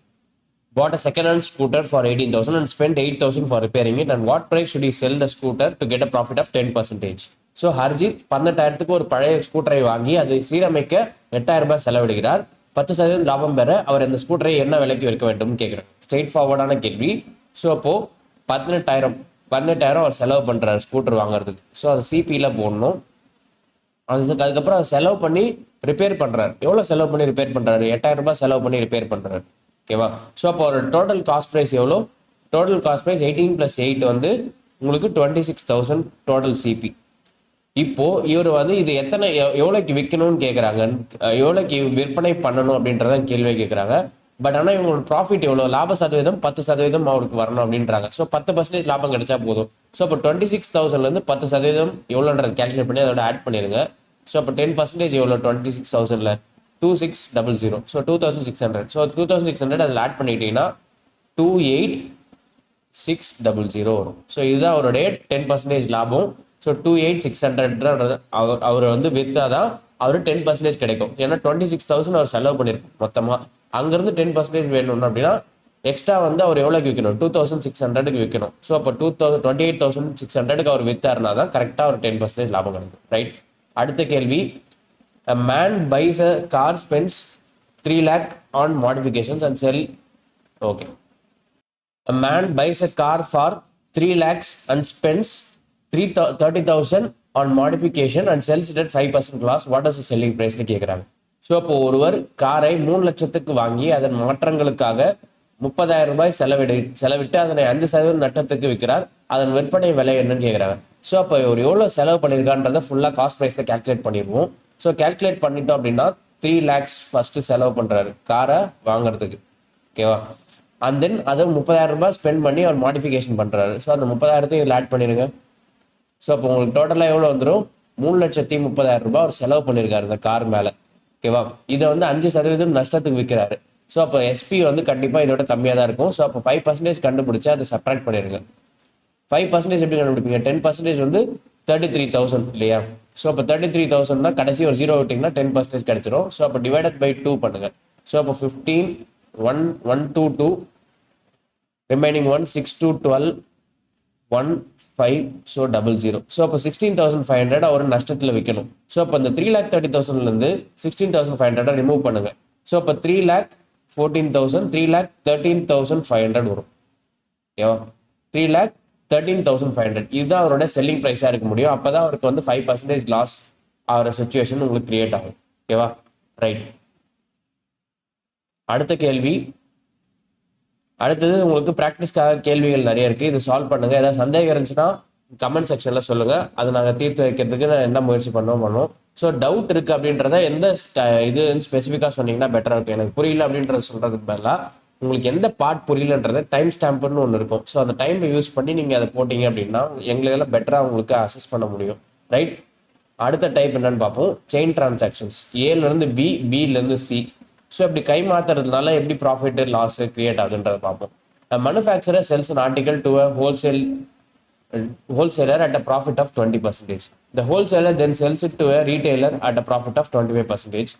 bought a second-hand scooter for 18,000 and spent 8,000 for repairing it. And what price should he sell the scooter to get a profit of 10%? So Harjit 18,000க்கு ஒரு பழைய ஸ்கூட்டரை வாங்கி அதை சீரமைக்க 8,000 ரூபாய் செலவிடுகிறார். 10% லாபம் பெற அவர் அந்த ஸ்கூட்டரை என்ன விலைக்கு விற்க வேண்டும் கேட்குறாங்க. ஸ்ட்ரெயிட் ஃபார்வர்டான கேள்வி. ஸோ அப்போ 18,000 அவர் செலவு பண்ணுறாரு ஸ்கூட்டர் வாங்குறதுக்கு. ஸோ அதை சிபியில் போடணும். அதுக்கப்புறம் அதை செலவு பண்ணி ரிப்பேர் பண்ணுறாரு. எவ்வளோ செலவு பண்ணி ரிப்பேர் பண்ணுறாரு? 8,000 ரூபாய் செலவு பண்ணி ரிப்பேர் பண்ணுறாரு. ஓகேவா? ஸோ அப்போ ஒரு டோட்டல் காஸ்ட் ப்ரைஸ் எவ்வளோ? டோட்டல் காஸ்ட் ப்ரைஸ் 18 + 8 வந்து உங்களுக்கு 26,000 டோட்டல் சிபி. இப்போ இவர் வந்து இது எவ்வளோக்கு விற்கணும்னு கேட்குறாங்க, எவ்வளோக்கு விற்பனை பண்ணணும் அப்படின்றத கேள்வியை கேட்குறாங்க. பட் ஆனால் இவங்களோட ப்ராஃபிட் எவ்வளோ? லாப சதவீதம் 10% அவருக்கு வரணும் அப்படின்றாங்க. ஸோ 10% லாபம் கிடைச்சா போதும். ஸோ அப்போ 26,000லேருந்து 10% எவ்வளோன்றது கேல்குலேட் பண்ணி அதோட ஆட் பண்ணிடுங்க. ஸோ அப்போ 10% எவ்வளோ? 26,000ல் 2600. ஸோ 2,600. ஸோ 2,600 அதில் ஆட் பண்ணிட்டீங்கன்னா 28,600 வரும். ஸோ இதுதான் அவருடைய 10% லாபம். ஸோ 28,600 அவர் வந்து விற்றாதான் அவர் 10% கிடைக்கும். ஏன்னா 26,000 அவர் செலவு பண்ணியிருக்கோம் மொத்தமாக. அங்கேருந்து 10% வேணும்னு அப்படின்னா எக்ஸ்ட்ரா வந்து அவர் எவ்வளோக்கு விற்கணும்? 2,600க்கு விற்கணும். ஸோ அப்போ 28,600க்கு அவர் விற்றாருனா தான் கரெக்டாக ஒரு 10% லாபம் கிடைக்கும். ரைட்? அடுத்த கேள்வி. A man buys a car, spends 3 lakh on modifications and sell. Okay. A man buys a car for 3 lakhs and spends 30,000 on modification and sells it at 5% loss. What is the selling price? கேட்குறாங்க. So அப்போ ஒருவர் காரை 3 லட்சத்துக்கு வாங்கி அதன் மாற்றங்களுக்காக 30,000 ரூபாய் செலவிட்டு அதனை 5% நட்டத்துக்கு விற்கிறார். அதன் விற்பனை விலை என்னன்னு கேட்குறாங்க. ஸோ அப்போ ஒரு எவ்வளோ செலவு பண்ணியிருக்கான்றதை ஃபுல்லாக காஸ்ட் ப்ரைஸில் கேல்குலேட் பண்ணிடுவோம். ஸோ கேல்குலேட் பண்ணிட்டோம் அப்படின்னா 3 lakhs ஃபர்ஸ்ட் செலவு பண்ணுறாரு காரை வாங்குறதுக்கு. ஓகேவா? அண்ட் தென் அதை 30,000 ரூபாய் ஸ்பெண்ட் பண்ணி அவர் மாடிஃபிகேஷன் பண்ணுறாரு. ஸோ அந்த 30,000 இதில் ஆட் பண்ணிடுங்க. ஸோ அப்போ உங்களுக்கு டோட்டலாக எவ்வளோ வந்துடும்? 3,30,000 ரூபாய் அவர் செலவு பண்ணியிருக்காரு இந்த கார் மேலே. ஓகேவா? இதை வந்து 5% நஷ்டத்துக்கு விற்கிறாரு. ஸோ அப்போ எஸ்பி வந்து கண்டிப்பாக இதோட கம்மியாக தான் இருக்கும். ஸோ அப்போ 5% கண்டுபிடிச்சி அதை சப்ராக்ட் பண்ணிடுங்க. 5% எப்படி கண்டுபிடிப்பீங்க? 10% வந்து 33,000 இல்லையா? ஸோ அப்போ 33,000 தான் கடைசி ஒரு 0 விட்டிங்கன்னா 10% கிடைச்சிரும். ஸோ அப்போ டிவைடட் பை 2 பண்ணுங்க. ஸோ அப்போ 15 1 1 2 2 ரிமைனிங் 1 6 2 12 15 ஸோ 00. ஸோ அப்போ 16,500 அவர் நஷ்டத்தில் விற்கணும். ஸோ அப்போ அந்த 3,30,000லேருந்து 16,500 ரிமூவ் பண்ணுங்க. ஸோ அப்போ 3,14,000 3,13,500 வரும். ஓகேவா? 3,13,500 இதுதான் அவரோட செல்லிங் ப்ரைஸாக இருக்க முடியும். அப்போ தான் அவருக்கு வந்து 5% லாஸ் ஆகிற சுச்சுவேஷன் உங்களுக்கு கிரியேட் ஆகும். ஓகேவா? ரைட். அடுத்த கேள்வி. அடுத்தது உங்களுக்கு ப்ராக்டிஸ்க்காக கேள்விகள் நிறைய இருக்குது. இது சால்வ் பண்ணுங்கள். ஏதாவது சந்தேகம் இருந்துச்சுன்னா கமெண்ட் செக்ஷனில் சொல்லுங்கள். அதை நாங்கள் தீர்த்து வைக்கிறதுக்கு நான் என்ன முயற்சி பண்ணுவோம். ஸோ டவுட் இருக்குது அப்படின்றத எந்த இதுன்னு ஸ்பெசிஃபிக்காக சொன்னீங்கன்னா பெட்டராக இருக்கும். எனக்கு புரியல அப்படின்றத சொல்கிறதுக்கு பதிலாக உங்களுக்கு எந்த பார்ட் புரியலன்றத டைம் ஸ்டாம்ப்னு ஒன்று இருக்கும். ஸோ அந்த டைமை யூஸ் பண்ணி நீங்கள் அதை போட்டிங்க அப்படின்னா எங்களுக்கெல்லாம் பெட்டராக உங்களுக்கு அசஸ் பண்ண முடியும். ரைட். அடுத்த டைப் என்னன்னு பார்ப்போம். Chain transactions. ஏலேருந்து பி, பிலேருந்து சி. ஸோ இப்படி கை மாற்றுறதுனால எப்படி ப்ராஃபிட் லாஸ் கிரியேட் ஆகுதுன்றதை பார்ப்போம். Manufacturer sells an article to a wholesaler at a profit of 20%. The wholesaler then sells it to a retailer at a profit of 25%.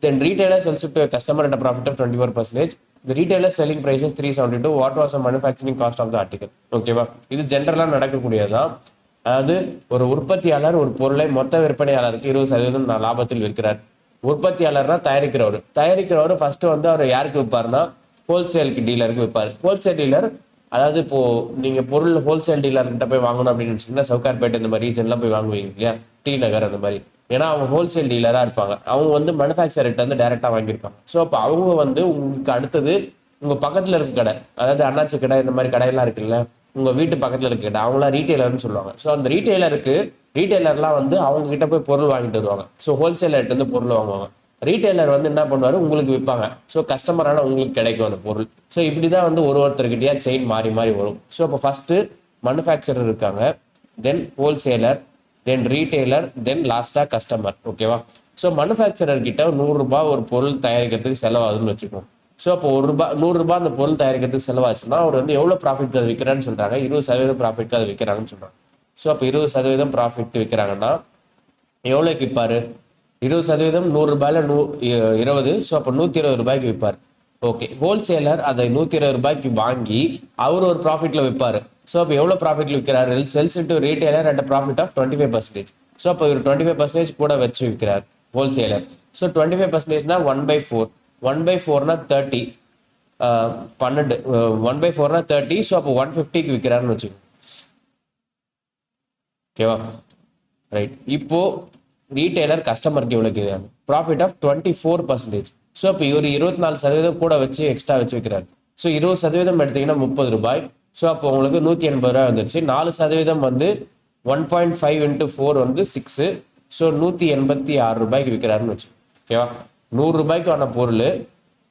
Then retailer sells it to a customer at a profit of 24%. The retailer selling price is 372. What was the manufacturing cost of the article? ஓகேவா? இது ஜென்ரலாக நடக்கக்கூடியதுதான். அதாவது ஒரு உற்பத்தியாளர் ஒரு பொருளை மொத்த விற்பனையாளருக்கு 20% லாபத்தில் விற்கிறார். உற்பத்தியாளர்னா தயாரிக்கிறவர் ஃபர்ஸ்ட் வந்து அவர் யாருக்கு விற்பார்னா ஹோல்சேலுக்கு டீலருக்கு விற்பார். ஹோல்சேல் டீலர் அதாவது இப்போ நீங்க பொருள் ஹோல்சேல் டீலர்கிட்ட போய் வாங்கணும் அப்படின்னு நினைச்சீங்கன்னா சவுகார்பேட்டை இந்த மாதிரி ரீஜன்லாம் போய் வாங்குவீங்க இல்லையா, டி நகர் அந்த மாதிரி. ஏன்னா அவங்க ஹோல்சேல் டீலராக இருப்பாங்க. அவங்க வந்து மேனுஃபேக்சர்கிட்ட வந்து டைரெக்டாக வாங்கியிருப்பாங்க. ஸோ அப்போ அவங்க வந்து உங்களுக்கு அடுத்தது உங்கள் பக்கத்தில் இருக்க கடை, அதாவது அண்ணாச்சி கடை இந்த மாதிரி கடையெல்லாம் இருக்குல்ல, உங்கள் வீட்டு பக்கத்தில் இருக்க கடை, அவங்களாம் ரீட்டைலர்னு சொல்லுவாங்க. ஸோ அந்த ரீட்டைலர்லாம் வந்து அவங்க கிட்ட போய் பொருள் வாங்கிட்டு வருவாங்க. ஸோ ஹோல்சேலர்கிட்ட இருந்து பொருள் வாங்குவாங்க. ரீட்டைலர் வந்து என்ன பண்ணுவார், உங்களுக்கு விற்பாங்க. ஸோ கஸ்டமரான உங்களுக்கு கிடைக்கும் அந்த பொருள். ஸோ இப்படி தான் வந்து ஒருத்தர்கிட்டயா செயின் மாறி மாறி வரும். ஸோ இப்போ ஃபர்ஸ்ட் மேனுஃபேக்சரர் இருக்காங்க, தென் ஹோல்சேலர், தென் ரீட்டைலர், தென் லாஸ்டா கஸ்டமர். ஓகேவா? ஸோ மேனுஃபேக்சரர் கிட்ட 100 ரூபாய் ஒரு பொருள் தயாரிக்கிறதுக்கு செலவாகுதுன்னு வச்சுக்கோம். ஸோ அப்போ 100 ரூபாய் அந்த பொருள் தயாரிக்கிறதுக்கு செலவாச்சுன்னா அவர் வந்து எவ்வளோ ப்ராஃபிட் அது விற்கிறான்னு சொல்றாங்க, 20% ப்ராஃபிட் அது விற்கிறாங்கன்னு சொல்றாங்க. ஸோ அப்போ 20% ப்ராஃபிட் விற்கிறாங்கன்னா எவ்வளோக்கு விற்பாரு? 20% 100 ரூபாயில 20. ஸோ அப்போ 120 ரூபாய்க்கு விற்பார். ஓகே. ஹோல்சேலர் அதை 120 ரூபாய்க்கு வாங்கி அவர் ஒரு ப்ராஃபிட்ல விற்பாரு. ஸோ அப்போ எவ்வளோ ப்ராஃபிட்ல விற்கிறார்? Sells to retailer at profit of 25%. So அப்போ இவர் 25% கூட வச்சு விற்கிறார் ஹோல்சேலர். ஸோ 25%னா 1/4. 1/4னா 30. 12 1/4னா 30. ஸோ அப்போ 150க்கு விற்கிறாருன்னு வச்சுக்கோங்க. ஓகேவா? ரைட். இப்போ ரீட்டைலர் கஸ்டமருக்கு எவ்வளோக்கு ப்ராஃபிட் ஆஃப் 24%. ஸோ இப்போ இவர் 24% கூட வச்சு எக்ஸ்ட்ரா வச்சு வைக்கிறார். ஸோ 20% எடுத்தீங்கன்னா 30 ரூபாய். ஸோ அப்போ உங்களுக்கு 180 ரூபாய் வந்துருச்சு. 4% வந்து 1.5 × 4 வந்து 6. ஸோ 186 ரூபாய்க்கு விற்கிறாருன்னு வச்சு. ஓகேவா? 100 ரூபாய்க்கான பொருள்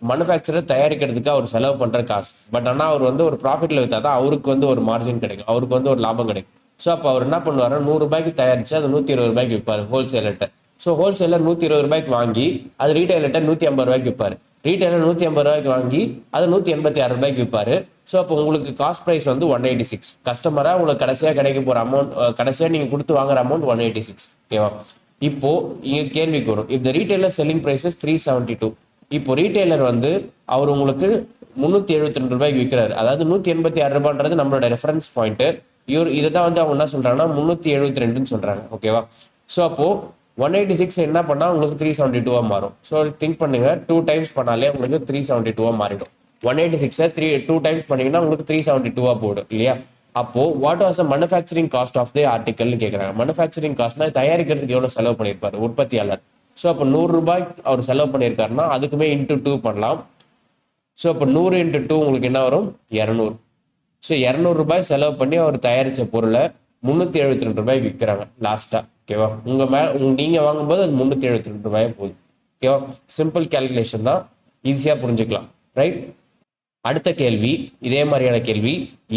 மேனுஃபேக்சரர் தயாரிக்கிறதுக்கு அவர் செலவு பண்ணுற காசு. பட் ஆனால் அவர் வந்து ஒரு ப்ராஃபிட்டில் விற்றா தான் அவருக்கு வந்து ஒரு மார்ஜின் கிடைக்கும், அவருக்கு வந்து ஒரு லாபம் கிடைக்கும். ஸோ அப்போ அவர் என்ன பண்ணுவார், 100 ரூபாய்க்கு தயாரிச்சு அதை 120 ரூபாய்க்கு விற்பார் ஹோல்சேலர்கிட்ட. ஸோ ஹோல்சேலர் 120 ரூபாய்க்கு வாங்கி அது ரீட்டைலர்கிட்ட 150 ரூபாய்க்கு விற்பார். ரீட்டைலர் 150 ரூபாய்க்கு வாங்கி அது 186 ரூபாய்க்கு விற்பாரு. ஸோ அப்போ உங்களுக்கு காஸ்ட் ப்ரைஸ் வந்து 186. கஸ்டமராக உங்களுக்கு கடைசியாக கிடைக்க போகிற அமௌண்ட், கடைசியாக நீங்கள் கொடுத்து வாங்குற அமௌண்ட் 186. ஓகேவா? இப்போ இங்கே கேள்விக்கு வரும், if the retailer selling prices 372. இப்போ ரீட்டைலர் வந்து அவர் உங்களுக்கு 372 ரூபாய்க்கு விற்கிறாரு. அதாவது 186 ரூபான்றது நம்மளோட ரெஃபரன்ஸ் பாயிண்ட். இதை தான் வந்து அவங்க என்ன சொல்றாங்கன்னா 372ன்னு சொல்றாங்க. ஓகேவா? ஸோ அப்போ 186 என்ன பண்ணா உங்களுக்கு 372 மாறும். ஸோ திங்க் பண்ணுங்க, 2 டைம்ஸ் பண்ணாலே உங்களுக்கு 372 மாறிடும். 186 2 டைம்ஸ் பண்ணீங்கன்னா உங்களுக்கு 372 போடும் இல்லையா? அப்போ what was manufacturing cost of the ஆர்டிகல்னு கேட்குறாங்க. மேனுஃபேக்சரிங் காஸ்ட்னா தயாரிக்கிறதுக்கு எவ்வளோ செலவு பண்ணியிருப்பாரு உற்பத்தியாளர். ஸோ அப்போ 100 ரூபாய் அவர் செலவு பண்ணியிருக்காருன்னா அதுக்குமே × 2 பண்ணலாம். ஸோ அப்போ 100 × 2 உங்களுக்கு என்ன வரும்? 200. ஸோ 200 ரூபாய் செலவு பண்ணி அவர் தயாரித்த பொருளை 372 ரூபாய்க்கு விற்கிறாங்க லாஸ்டா. ஓகேவா? நீங்க வாங்கும்போது அது 372 ரூபாய் போகுது. ஓகேவா? சிம்பிள் கேல்குலேஷன் தான், ஈஸியா புரிஞ்சுக்கலாம். ரைட். அடுத்த கேள்வி இதே மாதிரியான கேள்வி.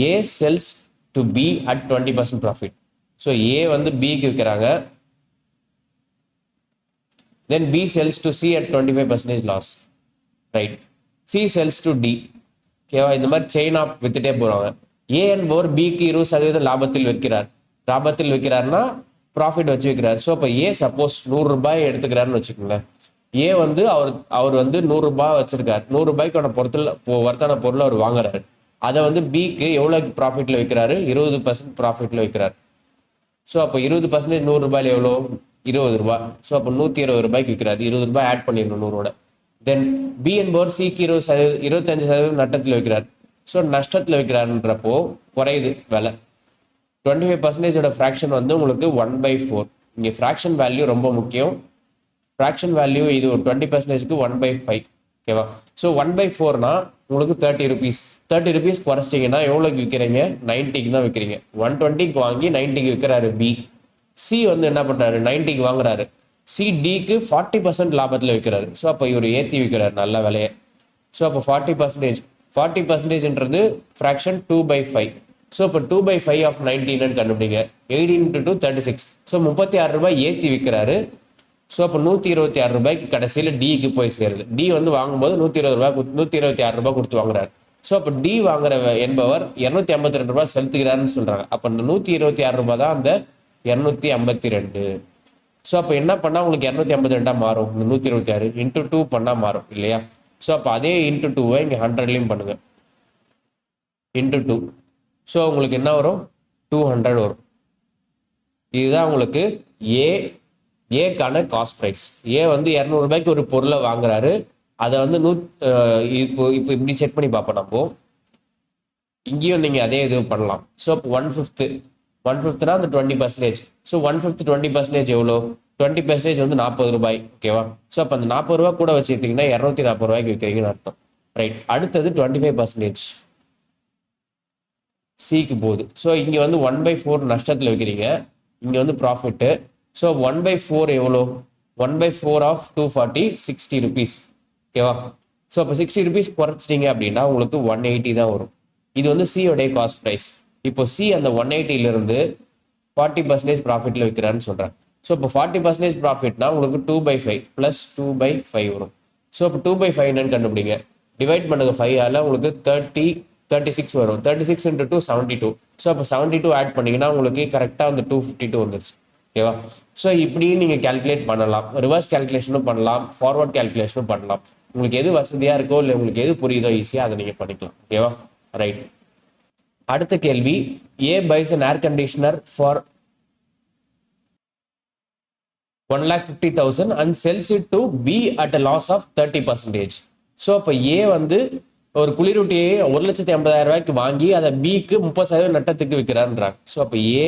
A sells to B at 20% profit. So A வந்து பிக்கு விற்கிறாங்க, then B sells to C at 25% loss. Right. C sells to D. ஓகேவா? இந்த மாதிரி செயின் ஆஃப் வித்துட்டே போறாங்க. ஏ என்பவர் பிக்கு 20% லாபத்தில் விற்கிறாருன்னா ப்ராஃபிட் வச்சு விற்கிறார். ஸோ இப்போ ஏ சப்போஸ் 100 ரூபாய் எடுத்துக்கிறாருன்னு வச்சுக்கோங்களேன். ஏ வந்து அவர் வந்து 100 ரூபாய் வச்சிருக்காரு. 100 ரூபாய்க்கான பொருள் வர்த்தான பொருள் அவர் வாங்குறாரு. அதை வந்து பிக்கு எவ்வளோ ப்ராஃபிட்டில் விற்கிறாரு, 20% ப்ராஃபிட்டில் விற்கிறாரு. ஸோ அப்போ 20% 100 ரூபாயில் எவ்வளோ, 20 ரூபாய். ஸோ அப்போ 120 ரூபாய்க்கு விற்கிறாரு. 20 ரூபாய் ஆட் பண்ணிடணும் 100ஓட. தென் பி என்பவர் சிக்கு 25% நட்டத்தில் வைக்கிறார். ஸோ நஷ்டத்தில் வைக்கிறாருன்றப்போ குறையுது விலை. 25% ஃப்ராக்ஷன் வந்து உங்களுக்கு 1/4. இங்கே ஃப்ராக்ஷன் வேல்யூ ரொம்ப முக்கியம். ஃப்ராக்ஷன் வேல்யூ இது ஒரு 20%க்கு 1/5. ஓகேவா? ஸோ 1/4னா உங்களுக்கு 30 ருபீஸ். 30 ருபீஸ் குறைச்சிட்டிங்கன்னா எவ்வளோக்கு விற்கிறீங்க, 90க்கு தான் விற்கிறீங்க. 120க்கு வாங்கி 90க்கு விற்கிறாரு பி. சி வந்து என்ன பண்ணுறாரு, 90க்கு வாங்குறாரு. சி டிக்கு 40% லாபத்தில் விற்கிறாரு. ஸோ அப்போ இவர் ஏற்றி விற்கிறாரு நல்ல விலையை. ஸோ அப்போ 40%ன்றது ஃப்ராக்ஷன் 2/5. ஸோ இப்போ 2/5 ஆஃப் 19 கண்டுபிடிங்க. 18 × 2 36. ஸோ 36 ரூபாய் ஏற்றி விற்கிறாரு. ஸோ அப்போ 126 ரூபாய்க்கு கடைசியில் டிக்கு போய் சேருது. டி வந்து வாங்கும்போது 126 ரூபாய் கொடுத்து வாங்குறாரு. ஸோ அப்போ டி வாங்குற என்பவர் 252 ரூபாய் செலுத்துகிறாருன்னு சொல்றாங்க. அப்போ அந்த 126 ரூபாய் தான் அந்த 252. ஸோ அப்போ என்ன பண்ணால் உங்களுக்கு 252 மாறும், இந்த 126 × 2 பண்ணால் மாறும் இல்லையா? ஸோ அப்போ அதே × 2வை இங்கே 100லையும் பண்ணுங்க, × 2. ஸோ உங்களுக்கு என்ன வரும், 200 வரும். இதுதான் உங்களுக்கு ஏக்கான காஸ்ட் ப்ரைஸ். ஏ வந்து 200 ரூபாய்க்கு ஒரு பொருளை வாங்குறாரு. அதை வந்து இப்போ இப்படி செக் பண்ணி பார்ப்போம் நம்ம. இங்கேயும் நீங்கள் அதே இது பண்ணலாம். ஸோ இப்போ 1/5 அந்த 20%. ஸோ 1/5 20% எவ்வளோ, 20% வந்து 40 ரூபாய். ஓகேவா? ஸோ அப்போ அந்த 40 ரூபாய் கூட வச்சுக்கிட்டிங்கன்னா 240 ரூபாய்க்கு விற்கிறீங்கன்னு அர்த்தம். ரைட். அடுத்தது 25% சிக்கு போகுது. ஸோ இங்கே வந்து 1/4 நஷ்டத்தில் வைக்கிறீங்க, இங்கே வந்து ப்ராஃபிட்டு. ஸோ 1/4 எவ்வளோ, 1/4 ஆஃப் 240 60 ருபீஸ். ஓகேவா? ஸோ அப்போ 60 ருபீஸ் குறைச்சிட்டிங்க அப்படின்னா உங்களுக்கு 180 தான் வரும். இது வந்து சியோடைய காஸ்ட் ப்ரைஸ். இப்போ சி அந்த 180லிருந்து 40% ப்ராஃபிட்டில் விற்கிறான்னு சொல்கிறேன். ஸோ இப்போ 40% ப்ராஃபிட்னா உங்களுக்கு 2/5 ப்ளஸ் 2/5 வரும். ஸோ இப்போ 2/5 என்னன்னு கண்டுபிடிங்க. டிவைட் பண்ணுங்க 5ஆல், உங்களுக்கு 36 வரும். 36 × 2 72. ஸோ அப்போ 72 ஆட் பண்ணிங்கன்னா உங்களுக்கு கரெக்டாக வந்து 252 வந்துருச்சு. ஓகேவா? ஸோ இப்படியும் நீங்கள் கேல்குலேட் பண்ணலாம். ரிவர்ஸ் கேல்குலேஷனும் பண்ணலாம், ஃபார்வர்ட் கேல்குலேஷனும் பண்ணலாம். உங்களுக்கு எது வசதியாக இருக்கோ இல்லை உங்களுக்கு எது புரியுதோ ஈஸியாக அதை நீங்கள் பண்ணிக்கலாம். ஓகேவா? ரைட். அடுத்த கேள்வி, ஏ பைஸ் an air conditioner for 1,50,000 and sells it to B at a loss of 30%. So அப்போ ஏ வந்து ஒரு குளிரூட்டியை 1,50,000 ரூபாய்க்கு வாங்கி அதை பிக்கு 30% நட்டத்துக்கு விற்கிறான்றாங்க. ஸோ அப்போ ஏ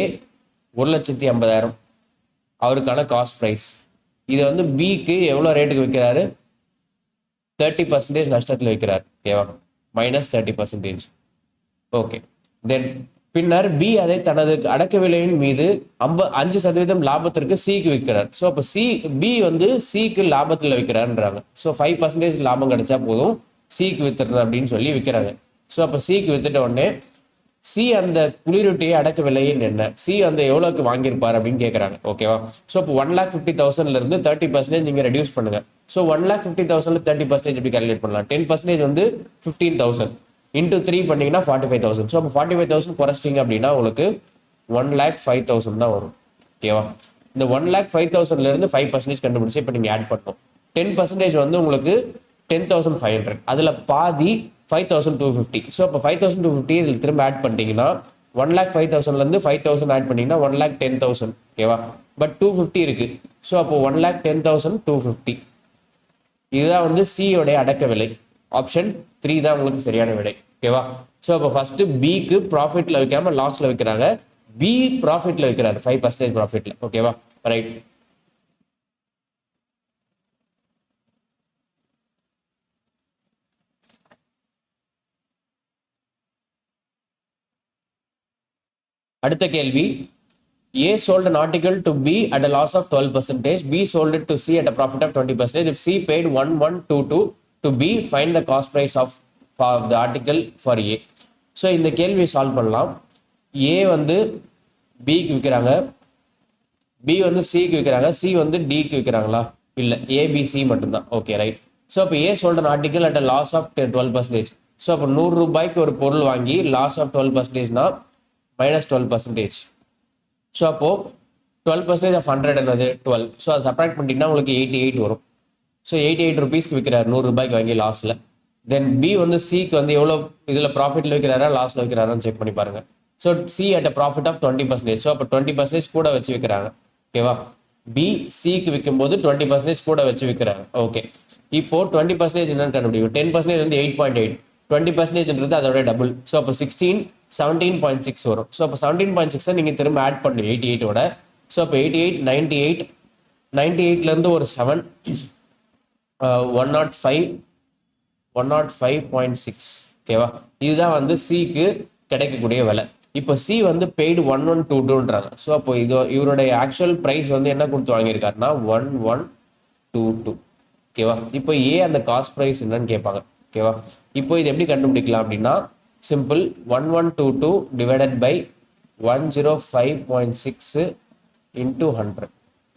1,50,000 அவருக்கான காஸ்ட் ப்ரைஸ். இதை வந்து பிக்கு எவ்வளோ ரேட்டுக்கு விற்கிறாரு, 30% நஷ்டத்தில் விற்கிறார். ஓகேவா? -30%. ஓகே. தென் பின்னர் பி அதை தனது அடக்க விலையின் மீது 5% லாபத்திற்கு சிக்கு விற்கிறார். ஸோ அப்போ பி வந்து சிக்கு லாபத்தில் விற்கிறாருன்றாங்க. ஸோ 5% லாபம் கிடைச்சா போதும் சிக்கு வித்துறது அப்படின்னு சொல்லி விற்கிறாங்க. ஸோ அப்போ சிக்கு வித்துட்ட உடனே சி அந்த குளிரூட்டியை அடக்க விலையின் என்ன, சி அந்த எவ்வளோக்கு வாங்கியிருப்பார் அப்படின்னு கேட்குறாங்க. ஓகேவா? ஸோ இப்போ 1,50,000 30% நீங்கள் ரெடியூஸ் பண்ணுங்க. ஸோ 1,50,000 30% எப்படி கால்குலேட் பண்ணலாம், 10% வந்து 15,000 × 3 பண்ணீங்கன்னா 45,000. ஸோ அப்போ 45,000 குறைச்சிட்டிங்க அப்படின்னா உங்களுக்கு 1,05,000 தான் வரும். ஓகேவா? இந்த 1,05,000 5% கண்டுபிடிச்சு இப்போ நீங்கள் ஆட் பண்ணணும். 10% வந்து உங்களுக்கு 10,500. அதில் பாதி 5,250. ஸோ அப்போ 5,250 இதில் திரும்ப ஆட் பண்ணிட்டீங்கன்னா 1,05,000 5,000 ஆட் பண்ணிங்கன்னா 1,10,000. ஓகேவா? பட் 250 இருக்கு. ஸோ அப்போ 1,10,250. இதுதான் வந்து சியோடைய அடக்க விலை. ஆப்ஷன் 3 தான் உங்களுக்கு சரியான விடை. ஓகேவா? ஸோ அப்போ ஃபர்ஸ்ட் பிக்கு ப்ராஃபிட்ல வைக்காம லாஸ்ல வைக்கிறாங்க. பி ப்ராஃபிட்ல வைக்கிறாரு 5% ப்ராஃபிட்ல. ஓகேவா? ரைட். அடுத்த கேள்வி, A sold an article to B at a loss of 12%. B sold it to C at a profit of 20%. If C paid 1,122 to B, find the cost price for the article for A. So இந்த கேள்வியை solve பண்ணலாம். A வந்து பிக்கு விற்கிறாங்க, B வந்து சிக்கு விற்கிறாங்க, C வந்து டிக்கு விற்கிறாங்களா, இல்லை, ஏபிசி மட்டும்தான். Okay, right. ஸோ அப்போ ஏ sold an article at a loss of 12%. So அப்போ 100 ரூபாய்க்கு ஒரு பொருள் வாங்கி லாஸ் ஆஃப் 12%னா -12%. ஸோ அப்போ 12% ஆஃப் 100 என்னது 12. ஸோ அதை சப்ராக்ட் பண்ணிட்டீங்கன்னா உங்களுக்கு 88 வரும். ஸோ 88 ருபீஸ்க்கு விற்கிறார் 100 ரூபாய்க்கு வாங்கி லாஸில். தென் பி வந்து சிக்கு வந்து எவ்வளோ இதில் ப்ராஃபிட்டில் வைக்கிறாரா லாஸில் வைக்கிறாரான்னு செக் பண்ணி பாருங்க. So C at a profit of 20%. So அப்போ 20% கூட வச்சு விற்கிறாங்க. ஓகேவா? பி சிக்கு விற்கும்போது 20% கூட வச்சு விற்கிறாங்க. ஓகே, இப்போ 20% என்னன்னு கண்டுபிடிக்கும். 10% வந்து 8.8, 20% அதோட டபுள். ஸோ அப்போ 16 17.6 வரும். ஸோ அப்போ 17.6 நீங்கள் திரும்ப ஆட் பண்ணு 88ஓட. ஸோ அப்போ 88 98 98லேருந்து ஒரு 7 105 105.6. ஓகேவா? இதுதான் வந்து சிக்கு கிடைக்கக்கூடிய விலை. இப்போ சி வந்து பெய்டு 1122ன்றாங்க. ஸோ அப்போ இது இவருடைய ஆக்சுவல் ப்ரைஸ் வந்து என்ன கொடுத்து வாங்கியிருக்காருன்னா 1122. ஓகேவா? இப்போ ஏ அந்த காஸ்ட் ப்ரைஸ் என்னன்னு கேட்பாங்க. ஓகேவா? இப்போ இது எப்படி கண்டுபிடிக்கலாம் அப்படின்னா சிம்பிள் 1122 டிவைடட் பை 105.6 இன்டூ 100.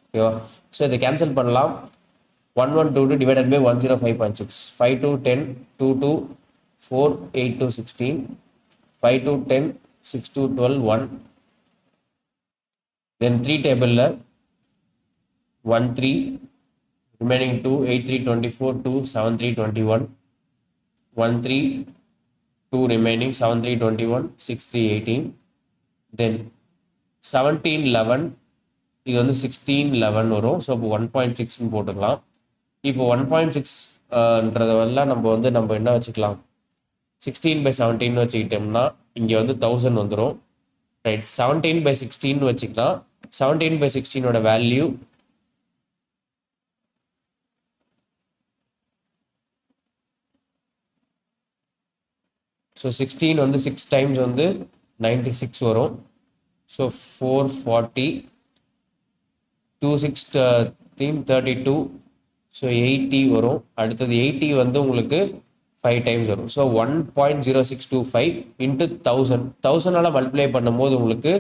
ஓகேவா? ஸோ இதை கேன்சல் பண்ணலாம். 1122 divided by 105.6. 5 to 10, 2 to 4, 8 to 16, 5 to 10, 6 to 12, 1. Then 3 table 1, 3, remaining 2, 8, 3, 24, 2, 7, 3, 21, 1, 3, 2 remaining, 7, 3, 21, 6, 3, 18. Then 17, 11, இது வந்து 16, 11 வரும். ஸோ இப்போ 1.6 போட்டுக்கலாம். இப்போ 1.6ன்றதெல்லாம் நம்ம என்ன வச்சுக்கலாம், 16/17 வச்சுக்கிட்டோம்னா இங்கே வந்து 1000 வந்துடும். ரைட், 17/16 வச்சுக்கலாம். 17/16ஓட வேல்யூ ஸோ 16 வந்து 6 டைம்ஸ் வந்து 96 வரும். ஸோ 440, 2 6 32, ஸோ 80 வரும். அடுத்தது 80 வந்து உங்களுக்கு 5 டைம்ஸ் வரும். ஸோ 1.0625 இன்ட்டு 1000 1000ஆல் மல்டிப்ளை பண்ணும்போது உங்களுக்கு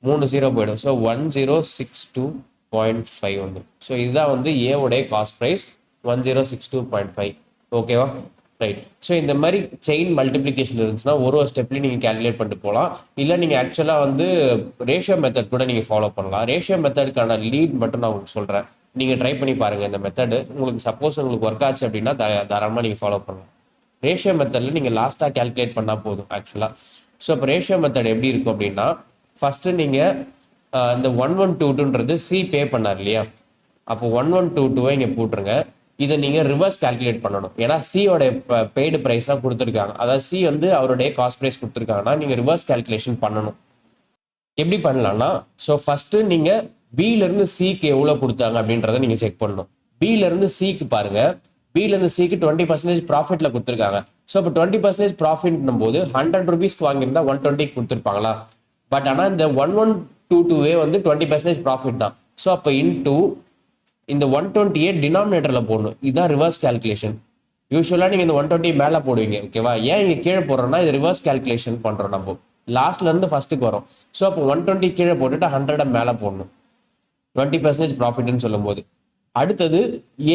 3 0 போயிடும். ஸோ 1062.5 வந்து. ஸோ இதுதான் வந்து ஏவுடைய காஸ்ட் ப்ரைஸ் 1062.5. ஓகேவா? ரைட். ஸோ இந்த மாதிரி செயின் மல்டிப்ளிகேஷன் இருந்துச்சுன்னா ஒரு ஸ்டெப்லையும் நீங்கள் கேல்குலேட் பண்ணிட்டு போகலாம். இல்லை நீங்கள் ஆக்சுவலாக வந்து ரேஷியோ மெத்தட் கூட நீங்கள் ஃபாலோ பண்ணலாம். ரேஷியோ மெத்தடுக்கான லீட் மட்டும் நான் உங்களுக்கு சொல்கிறேன். நீங்கள் ட்ரை பண்ணி பாருங்கள் இந்த மெத்தடு. உங்களுக்கு சப்போஸ் உங்களுக்கு ஒர்க் ஆச்சு அப்படின்னா தாராளமாக நீங்கள் ஃபாலோ பண்ணலாம். ரேஷியோ மெத்தடில் நீங்கள் லாஸ்ட்டாக கேல்குலேட் பண்ணால் போதும் ஆக்சுவலாக. ஸோ இப்போ ரேஷியோ மெத்தட் எப்படி இருக்கும் அப்படின்னா ஃபஸ்ட்டு நீங்கள் இந்த 1122ன்றது சி பே பண்ணார் இல்லையா, அப்போ 1122 இங்கே போட்டுருங்க. இதை நீங்கள் ரிவர்ஸ் கால்குலேட் பண்ணணும். ஏன்னா சியோட பெய்டு ப்ரைஸாக கொடுத்துருக்காங்க. அதாவது சி வந்து அவருடைய காஸ்ட் ப்ரைஸ் கொடுத்துருக்காங்கன்னா நீங்கள் ரிவர்ஸ் கால்குலேஷன் பண்ணணும். எப்படி பண்ணலாம்னா ஸோ ஃபஸ்ட்டு நீங்கள் பியிலேருந்து சிக்கு எவ்வளோ கொடுத்தாங்க அப்படின்றத நீங்கள் செக் பண்ணணும். பியிலேருந்து சிக்கு பாருங்கள். பியிலேருந்து சிக்கு 20% ப்ராஃபிட்டில் கொடுத்துருக்காங்க. ஸோ இப்போ 20% ப்ராஃபிட்னும் போது 100 ரூபீஸ்க்கு வாங்கியிருந்தா 120 கொடுத்துருப்பாங்களா? பட் ஆனால் இந்த 1122 வந்து 20% ப்ராஃபிட் தான். ஸோ அப்போ இன்டூ இந்த 128 டினாமினேட்டரில் போடணும். இதுதான் ரிவர்ஸ் கால்குலேஷன். யூஸ்வலாக நீங்கள் இந்த 120 மேலே போடுவீங்க. ஓகேவா? ஏன் இங்கே கீழே போடுறோம்னா இது ரிவர்ஸ் கால்குலேஷன் பண்ணுறோம். நம்ம லாஸ்ட்லேருந்து ஃபஸ்ட்டுக்கு வரும். ஸோ அப்போ 120 கீழே போட்டுட்டு 100 மேலே போடணும் 20% ப்ராஃபிட்னு சொல்லும்போது. அடுத்தது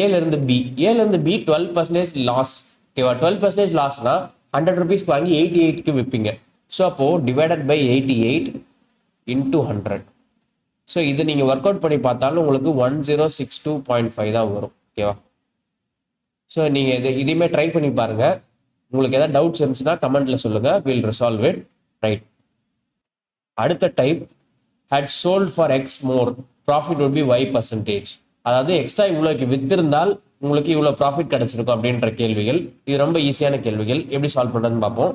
ஏலேருந்து பி. ஏலேருந்து பி 12% லாஸ். ஓகேவா? 12% லாஸ்னா 100 ரூபீஸ்க்கு வாங்கி 88க்கு விற்பீங்க. ஸோ அப்போது டிவைடட் பை 88 இன்டூ 100. ஸோ இது நீங்கள் ஒர்க் அவுட் பண்ணி பார்த்தாலும் உங்களுக்கு 1062.5 தான் வரும். ஓகேவா? ஸோ நீங்கள் இதையுமே ட்ரை பண்ணி பாருங்கள். உங்களுக்கு எதாவது டவுட்ஸ் இருந்துச்சுன்னா கமெண்ட்டில் சொல்லுங்கள். Will resolve it. ரைட். அடுத்த type had sold for X more, profit would be Y%. அதாவது எக்ஸ்ட்ரா இவ்வளோக்கு வித்திருந்தால் உங்களுக்கு இவ்வளோ ப்ராஃபிட் கிடைச்சிருக்கும் அப்படின்ற கேள்விகள். இது ரொம்ப ஈஸியான கேள்விகள். எப்படி சால்வ் பண்ணுறதுன்னு பார்ப்போம்.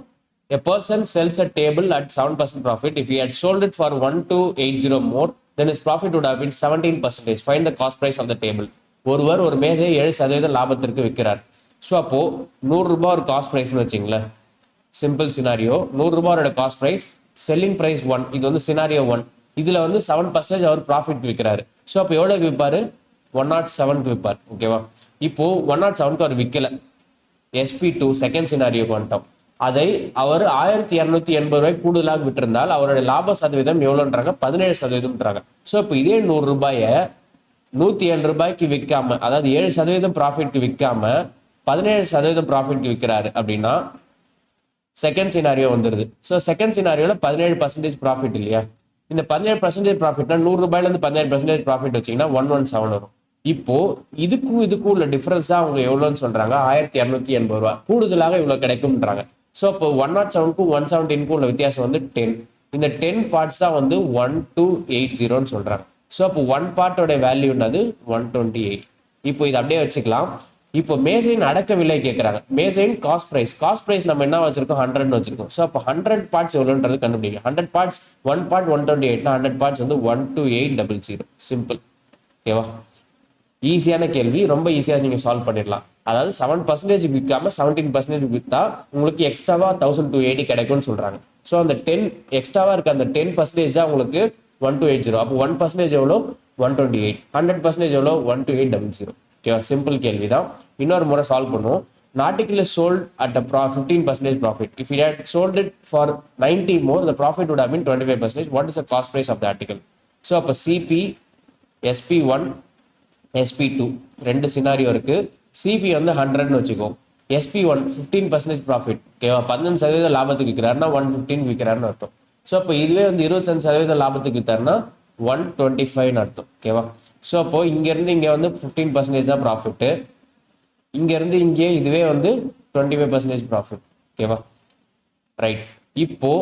A person sells a table at 7% profit. If he had sold it for 1280 more, then his profit would have been 17%. Find the cost price of the table. ஒருவர் ஒரு மேஜையை 7% லாபத்திற்கு விற்கிறார். ஸோ அப்போ 100 ரூபாய் ஒரு காஸ்ட் ப்ரைஸ்னு வச்சிங்களேன். Simple scenario. 100 ரூபாயோட cost price, selling price 1. இது வந்து சினாரியோ 1. இதில் வந்து 7% அவர் ப்ராஃபிட் விற்கிறாரு. ஸோ அப்போ எவ்வளோக்கு விற்பாரு? 107க்கு விற்பார். ஓகேவா? இப்போ 107க்கு அவர் விற்கல. SP2 செகண்ட் சினாரியோக்கு வந்துட்டோம். அதை அவர் 1280 ரூபாய் கூடுதலாக விட்டிருந்தால் அவருடைய லாப சதவீதம் எவ்வளோன்றாங்க? 17%ன்றாங்க. ஸோ இப்போ இதே 100 ரூபாயை 107 ரூபாய்க்கு விற்காம, அதாவது 7% ப்ராஃபிட்க்கு விற்காம 17% ப்ராஃபிட்க்கு விற்கிறாரு அப்படின்னா செகண்ட் சினாரியோ வந்துடுது. ஸோ செகண்ட் சினாரியோவில் 17% ப்ராஃபிட் இல்லையா? இந்த 17% ப்ராஃபிட்னா 100 ரூபாயிலேருந்து 17% ப்ராஃபிட் வச்சிங்கன்னா 117 வரும். இப்போ இதுக்கும் உள்ள டிஃபரன்ஸா அவங்க எவ்வளோன்னு சொல்றாங்க, 1280 ரூபா கூடுதலாக இவ்வளவு கிடைக்கும்ன்றாங்க. ஸோ இப்போ 107க்கும் 117க்கும் உள்ள வித்தியாசம் வந்து 10. இந்த 10 பார்ட்ஸ் தான் வந்து 1280ன்னு சொல்றாங்க. ஸோ அப்போ ஒன் பார்ட்டோட வேல்யூ என்னது 128. இப்போ இதை அப்படியே வச்சுக்கலாம். இப்போ மேசைன் அடக்க விலை கேட்கறாங்க. மேசைன் காஸ்ட் பிரைஸ் நம்ம என்ன வச்சிருக்கோம் 100 வச்சிருக்கோம். ஸோ அப்போ 100 பார்ட்ஸ் எவ்வளோன்றது கண்டுபிடிக்கும். 100 பார்ட்ஸ் 1 பார்ட் 128னா 100 பார்ட்ஸ் வந்து 12800. சிம்பிள். ஓகேவா? ஈஸியான கேள்வி, ரொம்ப ஈஸியாக நீங்கள் சால்வ் பண்ணிடலாம். அதாவது 7% விற்காம 17% விற்றா உங்களுக்கு எக்ஸ்ட்ராவா 1280 கிடைக்கும்னு சொல்றாங்க. ஸோ அந்த 10 எக்ஸ்ட்ராவா இருக்க அந்த 10% தான் உங்களுக்கு 1280. அப்போ 1% எவ்வளோ 128, 100% எவ்வளோ 12800. ஓகேவா? சிம்பிள் கேள்வி தான். இன்னொரு முறை சால்வ் பண்ணுவோம். An article is sold at a 15% profit. If he had sold it for 90 more, the profit would have been 25%. What is the cost price of the article? So அப்போ சிபி, SP1, SP2 ரெண்டு scenario இருக்கு. CP வந்து 100ன்னு வச்சுக்கோ. SP1 15% profit. ஓகேவா? 15% லாபத்துக்கு விற்கிறாருன்னா 115 விற்கிறாருன்னு அர்த்தம். So அப்போ இதுவே வந்து 25% லாபத்துக்கு விற்றாருன்னா 125ன்னு அர்த்தம். ஓகேவா? ஸோ அப்போ இங்கேருந்து இங்கே வந்து 15% தான் ப்ராஃபிட்டு. இங்கேருந்து இங்கே இதுவே வந்து 25% ப்ராஃபிட். ஓகேவா? ரைட். இப்போ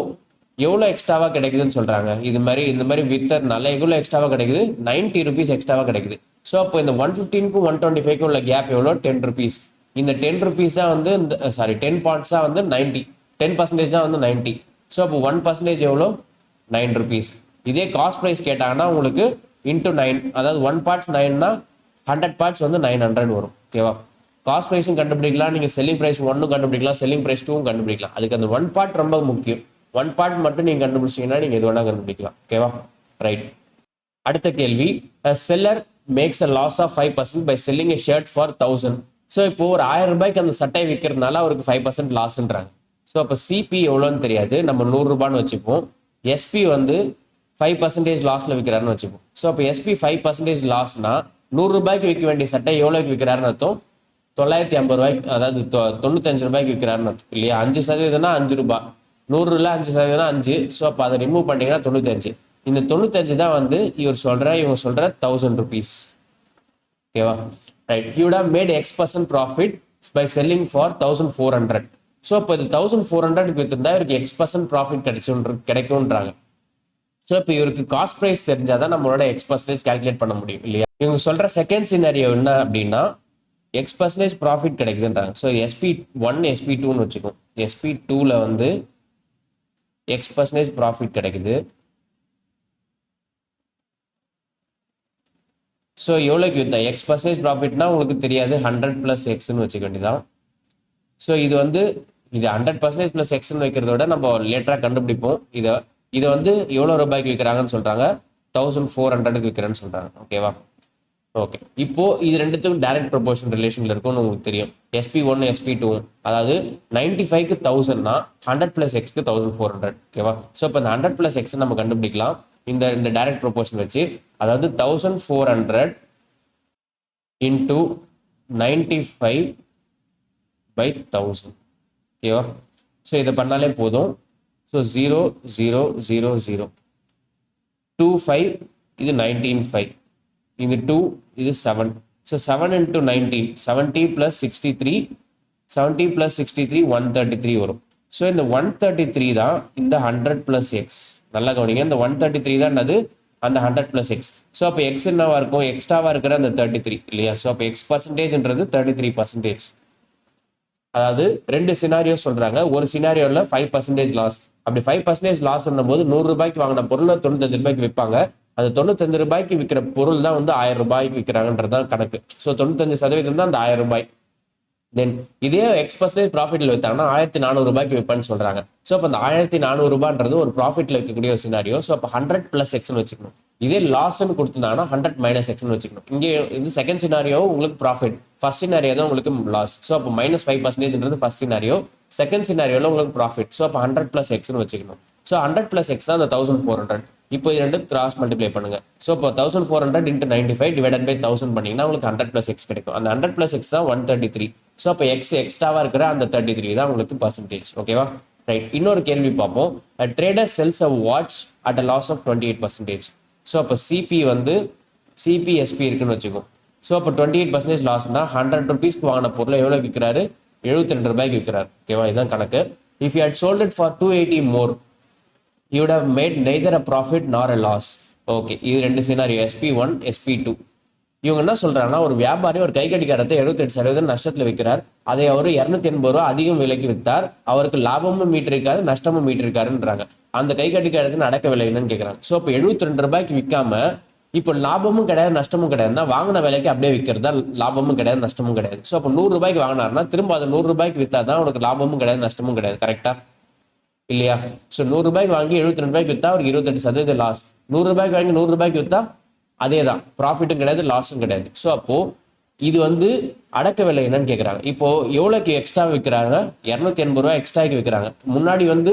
எவ்வளோ எக்ஸ்ட்ராவாக கிடைக்குதுன்னு சொல்கிறாங்க. இந்த மாதிரி வித்தர்னால எவ்வளோ எக்ஸ்ட்ராவாக கிடைக்குது 90 rupees எக்ஸ்ட்ராவாக கிடைக்குது. ஸோ அப்போ இந்த 115க்கும் 125க்கும் உள்ள கேப் எவ்வளோ 10 rupees. இந்த 10 rupees தான் வந்து 10 parts தான் வந்து 90, 10% தான் வந்து 90. ஸோ அப்போ 1% எவ்வளோ 9 rupees. இதே காஸ்ட் ப்ரைஸ் கேட்டாங்கன்னா உங்களுக்கு இன்டூ 9, அதாவது 1 parts 9னா 100 parts வந்து 900 வரும். ஓகேவா? காஸ்ட் ப்ரைஸும் கண்டுபிடிக்கலாம், நீங்கள் செல்லிங் ப்ரைஸ் 1ம் கண்டுபிடிக்கலாம், செல்லிங் ப்ரைஸ் 2ம் கண்டுபிடிக்கலாம். அதுக்கு அந்த 1 part ரொம்ப முக்கியம். 1 part மட்டும் நீங்கள் கண்டுபிடிச்சிங்கன்னா நீங்கள் எது வேணால் கண்டுபிடிக்கலாம். ஓகேவா? ரைட். அடுத்த கேள்வி, seller makes a loss of 5% by selling a shirt for 1000. So இப்போ ஒரு 1000 ரூபாய்க்கு அந்த சட்டை விற்கிறதுனால அவருக்கு 5% லாஸ்ன்றாங்க. ஸோ அப்போ சிபி எவ்வளோன்னு தெரியாது, நம்ம 100 ரூபான்னு வச்சுப்போம். எஸ்பி வந்து 5% லாஸ்ல விற்கிறாருன்னு வச்சுப்போம். ஸோ அப்போ எஸ்பி 5% லாஸ்னா 100 ரூபாய்க்கு விற்க வேண்டிய சட்டை எவ்வளோக்கு விற்கிறாருன்னு அர்த்தம் 950 ரூபாய்க்கு, அதாவது 95 ரூபாய்க்கு விற்கிறாருன்னு அர்த்தம் இல்லையா? 5% 5 ரூபாய், 100ல் 5% 5. ஸோ அப்போ அதை ரிமூவ் பண்ணிங்கன்னா 95. இந்த 95 தான் வந்து இவங்க சொல்ற 1000 rupees. ஓகேவா? Right. He would have made X% profit by selling for 1400. So இப்போ இது 1400 வித்திருந்தா இவருக்கு X% ப்ராஃபிட் கிடைக்கும்ன்றாங்க. ஸோ இப்போ இவருக்கு காஸ்ட் ப்ரைஸ் தெரிஞ்சாதான் நம்மளோட X% கால்குலேட் பண்ண முடியும் இல்லையா? இவங்க சொல்ற செகண்ட் சினாரியோ என்ன அப்படின்னா X% ப்ராஃபிட் கிடைக்குதுன்றாங்க. ஸோ SP1 SP2ன்னு வச்சுக்கோம். SP2ல வந்து X% ப்ராஃபிட் கிடைக்குது. ஸோ எவ்வளோக்கு வித்தா X% ப்ராஃபிட்னா உங்களுக்கு தெரியாது, 100 + Xன்னு வச்சுக்க வேண்டியதான். ஸோ இது 100% + Xன்னு வைக்கிறத விட நம்ம லேட்டராக கண்டுபிடிப்போம். இதை வந்து எவ்வளோ ரூபாய்க்கு விற்கிறாங்கன்னு சொல்றாங்க, 1400க்கு விற்கிறேன்னு சொல்றாங்க. ஓகேவா? ஓகே. இப்போ இது ரெண்டுத்துக்கும் டைரக்ட் ப்ரொபோர்ஷன் ரிலேஷன்ல இருக்கும்னு உங்களுக்கு தெரியும். SP1 SP2, அதாவது 95க்கு 1000னா 100 + Xக்கு 1400. ஓகேவா? ஸோ இப்போ இந்த 100 + X நம்ம கண்டுபிடிக்கலாம் இந்த டைரக்ட் ப்ரொபோர்ஷன் வச்சு. அதாவது 1400 இன்டூ 95/1000. ஓகேவா? ஸோ இதை பண்ணாலே போதும். ஸோ 0 0 0 0 25, இது 195, இது 2, இது 7. ஸோ 7 × 19, 70 + 63, 70 + 63 133 வரும். ஸோ இந்த 133 தான் இந்த 100 + X. நல்லா கவனிங்க, இந்த 133 தான் அது அந்த 100 + X. ஸோ அப்போ X என்னவா இருக்கும், எக்ஸ்ட்ராவா இருக்கிற அந்த 33 இல்லையா? ஸோ அப்போ X%ன்றது 33%. அதாவது ரெண்டு சினாரியோ சொல்றாங்க. ஒரு சினாரியோல 5% லாஸ். அப்படி 5% லாஸ் பண்ணும்போது 100 ரூபாய்க்கு வாங்கின பொருளை 95 ரூபாய்க்கு விற்பாங்க. அது 95 ரூபாய்க்கு விற்கிற பொருள் தான் வந்து 1000 ரூபாய்க்கு விற்கிறாங்கன்றதான் கணக்கு. ஸோ 95% தான் அந்த 1000 ரூபாய். தென் இதே X% ப்ராஃபிட்ல வித்தாங்கன்னா 1400 ரூபாய்க்கு விற்பேன்னு சொல்றாங்க. ஸோ அப்போ அந்த 1400 ரூபான்றது ஒரு ப்ராஃபிட்ல இருக்கக்கூடிய ஒரு சினாரியோ. ஸோ அப்போ 100 + Xன்னு வச்சுக்கணும். இதே லாஸ்ன்னு கொடுத்துருந்தாங்கன்னா 100 - Xன்னு வச்சுக்கணும். இங்கே இது செகண்ட் சினாரியோ உங்களுக்கு ப்ராஃபிட், ஃபர்ஸ்ட் சினாரியோ தான் உங்களுக்கு லாஸ். ஸோ அப்போ -5%ன்றது ஃபர்ஸ்ட் சினாரியோ, செகண்ட் சினாரியோல உங்களுக்கு ப்ராஃபிட். ஸோ அப்போ 100 + Xன்னு வச்சுக்கணும். ஸோ 100 + X தான் அந்த 1400. இப்போ இது ரெண்டு கிராஸ் மல்டிப்ளை பண்ணுங்க. ஸோ இப்போ 1400 × 95 / 1000 பண்ணீங்கன்னா உங்களுக்கு 100 + X கிடைக்கும். அந்த 100 + X தான் 133. ஸோ அப்போ X எக்ஸ்ட்ராவா இருக்கிற அந்த 33 தான் உங்களுக்கு பர்சன்டேஜ். ஓகேவா? ரைட். இன்னொரு கேள்வி பார்ப்போம். Trader sells a watch at a loss of 28%. So அப்போ சிபி வந்து சிபி எஸ்பி இருக்குன்னு வச்சுக்கோம். ஸோ அப்போ 28% லாஸ்னா 100 rupeesக்கு வாங்கின பொருளை எவ்வளோ விற்கிறாரு, 72 ரூபாய்க்கு விற்கிறார். ஓகேவா, இதுதான் கணக்கு. If you had sold it for 280 more you would have made neither a profit nor a loss. Okay, இது ரெண்டு சினாரியோ, SP1 SP2. இவங்க என்ன சொல்றாங்கன்னா, ஒரு வியாபாரி ஒரு கை கடிகாரத்தை 78% நஷ்டத்தில் விற்கிறார். அதை அவர் 280 ரூபா அதிகம் விலைக்கு விற்றார். அவருக்கு லாபமும் மீட்டிருக்காரு, நஷ்டமும் மீட்டிருக்காருன்றாங்க. அந்த கை கடிகாரத்தின் அடக்க விலை என்னன்னு கேட்குறாங்க. ஸோ இப்போ 72 ரூபாய்க்கு விற்காம இப்போ லாபமும் கிடையாது நஷ்டமும் கிடையாதுன்னா வாங்கின விலைக்கு அப்படியே விற்கிறதா லாபமும் கிடையாது நஷ்டமும் கிடையாது. ஸோ அப்போ 100 ரூபாய்க்கு வாங்கினார்னா திரும்ப அதை 100 ரூபாய்க்கு விற்றா தான் உனக்கு லாபமும் கிடையாது நஷ்டமும் கிடையாது. கரெக்டா இல்லையா? ஸோ 100 ரூபாய்க்கு வாங்கி 72 ரூபாய்க்கு விற்றா அவருக்கு 28% லாஸ். 100 ரூபாய்க்கு வாங்கி 100 ரூபாய்க்கு விற்றா அதே தான், ப்ராஃபிட்டும் கிடையாது லாஸும் கிடையாது. ஸோ அப்போ இது வந்து அடக்க விலை என்னன்னு கேட்குறாங்க. இப்போ எவ்வளோக்கு எக்ஸ்ட்ரா விற்கிறாங்க, 280 ரூபாய் எக்ஸ்ட்ராக்கு விற்கிறாங்க. முன்னாடி வந்து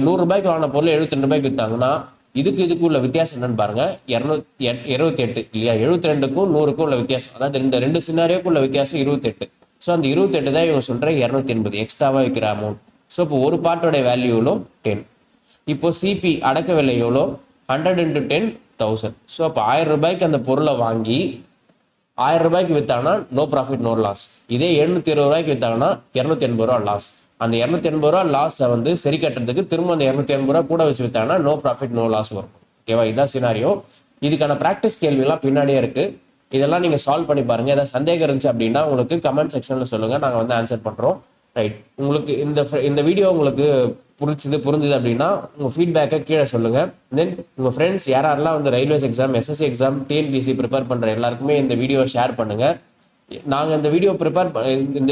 100 ரூபாய்க்கு வாங்கின பொருள் 72 ரூபாய்க்கு விற்றாங்கன்னா இதுக்கு உள்ள வித்தியாசம் என்னன்னு பாருங்க, 228 இல்லையா? 72க்கும் 100க்கும் உள்ள வித்தியாசம், அதாவது இந்த ரெண்டு சினாரியோக்கும் உள்ள வித்தியாசம் 28. ஸோ அந்த 28 தான் இவங்க சொல்ற 280 எக்ஸ்ட்ராவா விற்கிற அமௌண்ட். ஸோ இப்போ ஒரு பார்ட்டோட வேல்யூ எவ்வளோ 10. இப்போ சிபி அடக்க விலை எவ்வளோ 100 × 10,000. ஸோ அப்போ 1000 ரூபாய்க்கு அந்த பொருளை வாங்கி 1000 ரூபாய்க்கு விற்றாங்கன்னா நோ ப்ராஃபிட் நோ லாஸ். இதே 720 ரூபாய்க்கு விற்றாங்கன்னா 280 ரூபா லாஸ். அந்த 280 ரூபா லாஸை வந்து சரி கட்டுறதுக்கு திரும்ப அந்த 280 ரூபா கூட வச்சு விற்றாங்கன்னா நோ ப்ராஃபிட் நோ லாஸ் வரும். ஓகேவா, இதுதான் சினாரியோ. இதுக்கான ப்ராக்டிஸ் கேள்விலாம் பின்னாடியே இருக்கு. இதெல்லாம் நீங்க சால்வ் பண்ணி பாருங்க. ஏதாவது சந்தேகம் இருந்துச்சு அப்படின்னா உங்களுக்கு கமெண்ட் செக்ஷன்ல சொல்லுங்க, நாங்கள் வந்து ஆன்சர் பண்றோம். ரைட், உங்களுக்கு இந்த வீடியோ உங்களுக்கு புரிஞ்சுது அப்படின்னா உங்கள் ஃபீட்பேக்கை கீழே சொல்லுங்கள். தென் உங்கள் ஃப்ரெண்ட்ஸ் யாரெல்லாம் வந்து railways exam, SSC exam, TNPSC prepare பண்ணுற எல்லாருக்குமே இந்த வீடியோ ஷேர் பண்ணுங்கள். நாங்கள் இந்த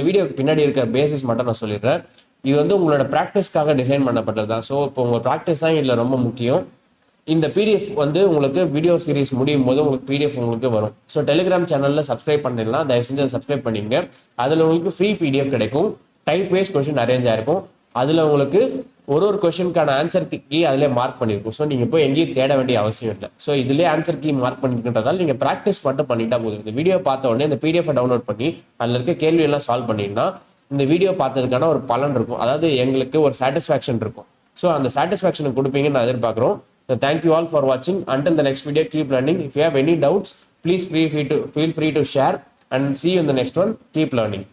வீடியோக்கு பின்னாடி இருக்கிற பேசிஸ் மட்டும் நான் சொல்லிடுறேன். இது வந்து உங்களோட ப்ராக்டிஸ்க்காக டிசைன் பண்ணப்பட்டது தான். ஸோ இப்போ உங்கள் ப்ராக்டிஸ் தான் இதில் ரொம்ப முக்கியம். இந்த பிடிஎஃப் வந்து உங்களுக்கு வீடியோ சீரிஸ் முடியும் போது உங்களுக்கு பிடிஎஃப் உங்களுக்கு வரும். ஸோ டெலிகிராம் சேனலில் சப்ஸ்கிரைப் பண்ணிடலாம், தயவு செஞ்சு சப்ஸ்கிரைப் பண்ணிங்க. அதில் உங்களுக்கு ஃப்ரீ பிடிஎஃப் கிடைக்கும். டைப் வைஸ் கொஸ்டின் அரேஞ்ச் ஆயிருக்கும். அதில் உங்களுக்கு ஒரு கொஸ்டினுக்கான ஆன்சர் கீ அதிலே மார்க் பண்ணியிருக்கும். ஸோ நீங்கள் போய் எங்கேயும் தேட வேண்டிய அவசியம் இல்லை. ஸோ இதிலே ஆன்சர் கீ மார்க் பண்ணிருக்கிறதால நீங்கள் ப்ராக்டிஸ் மட்டும் பண்ணிட்டா போதும். இந்த வீடியோ பார்த்த உடனே இந்த பிடிஎஃப் டவுன்லோட் பண்ணி அதில் இருக்க கேள்வி எல்லாம் சால்வ் பண்ணிங்கன்னா இந்த வீடியோ பார்த்ததுக்கான ஒரு பலன் இருக்கும், அதாவது எங்களுக்கு ஒரு சாட்டிஸ்ஃபேக்ஷன் இருக்கும். ஸோ அந்த சாட்டிஸ்ஃபேக்ஷனை கொடுப்பீங்கன்னு நான் எதிர்பார்க்குறோம். Thank you all for watching. Until the next video, keep learning. If you have any doubts, please feel free to share and see you in the next one. Keep learning.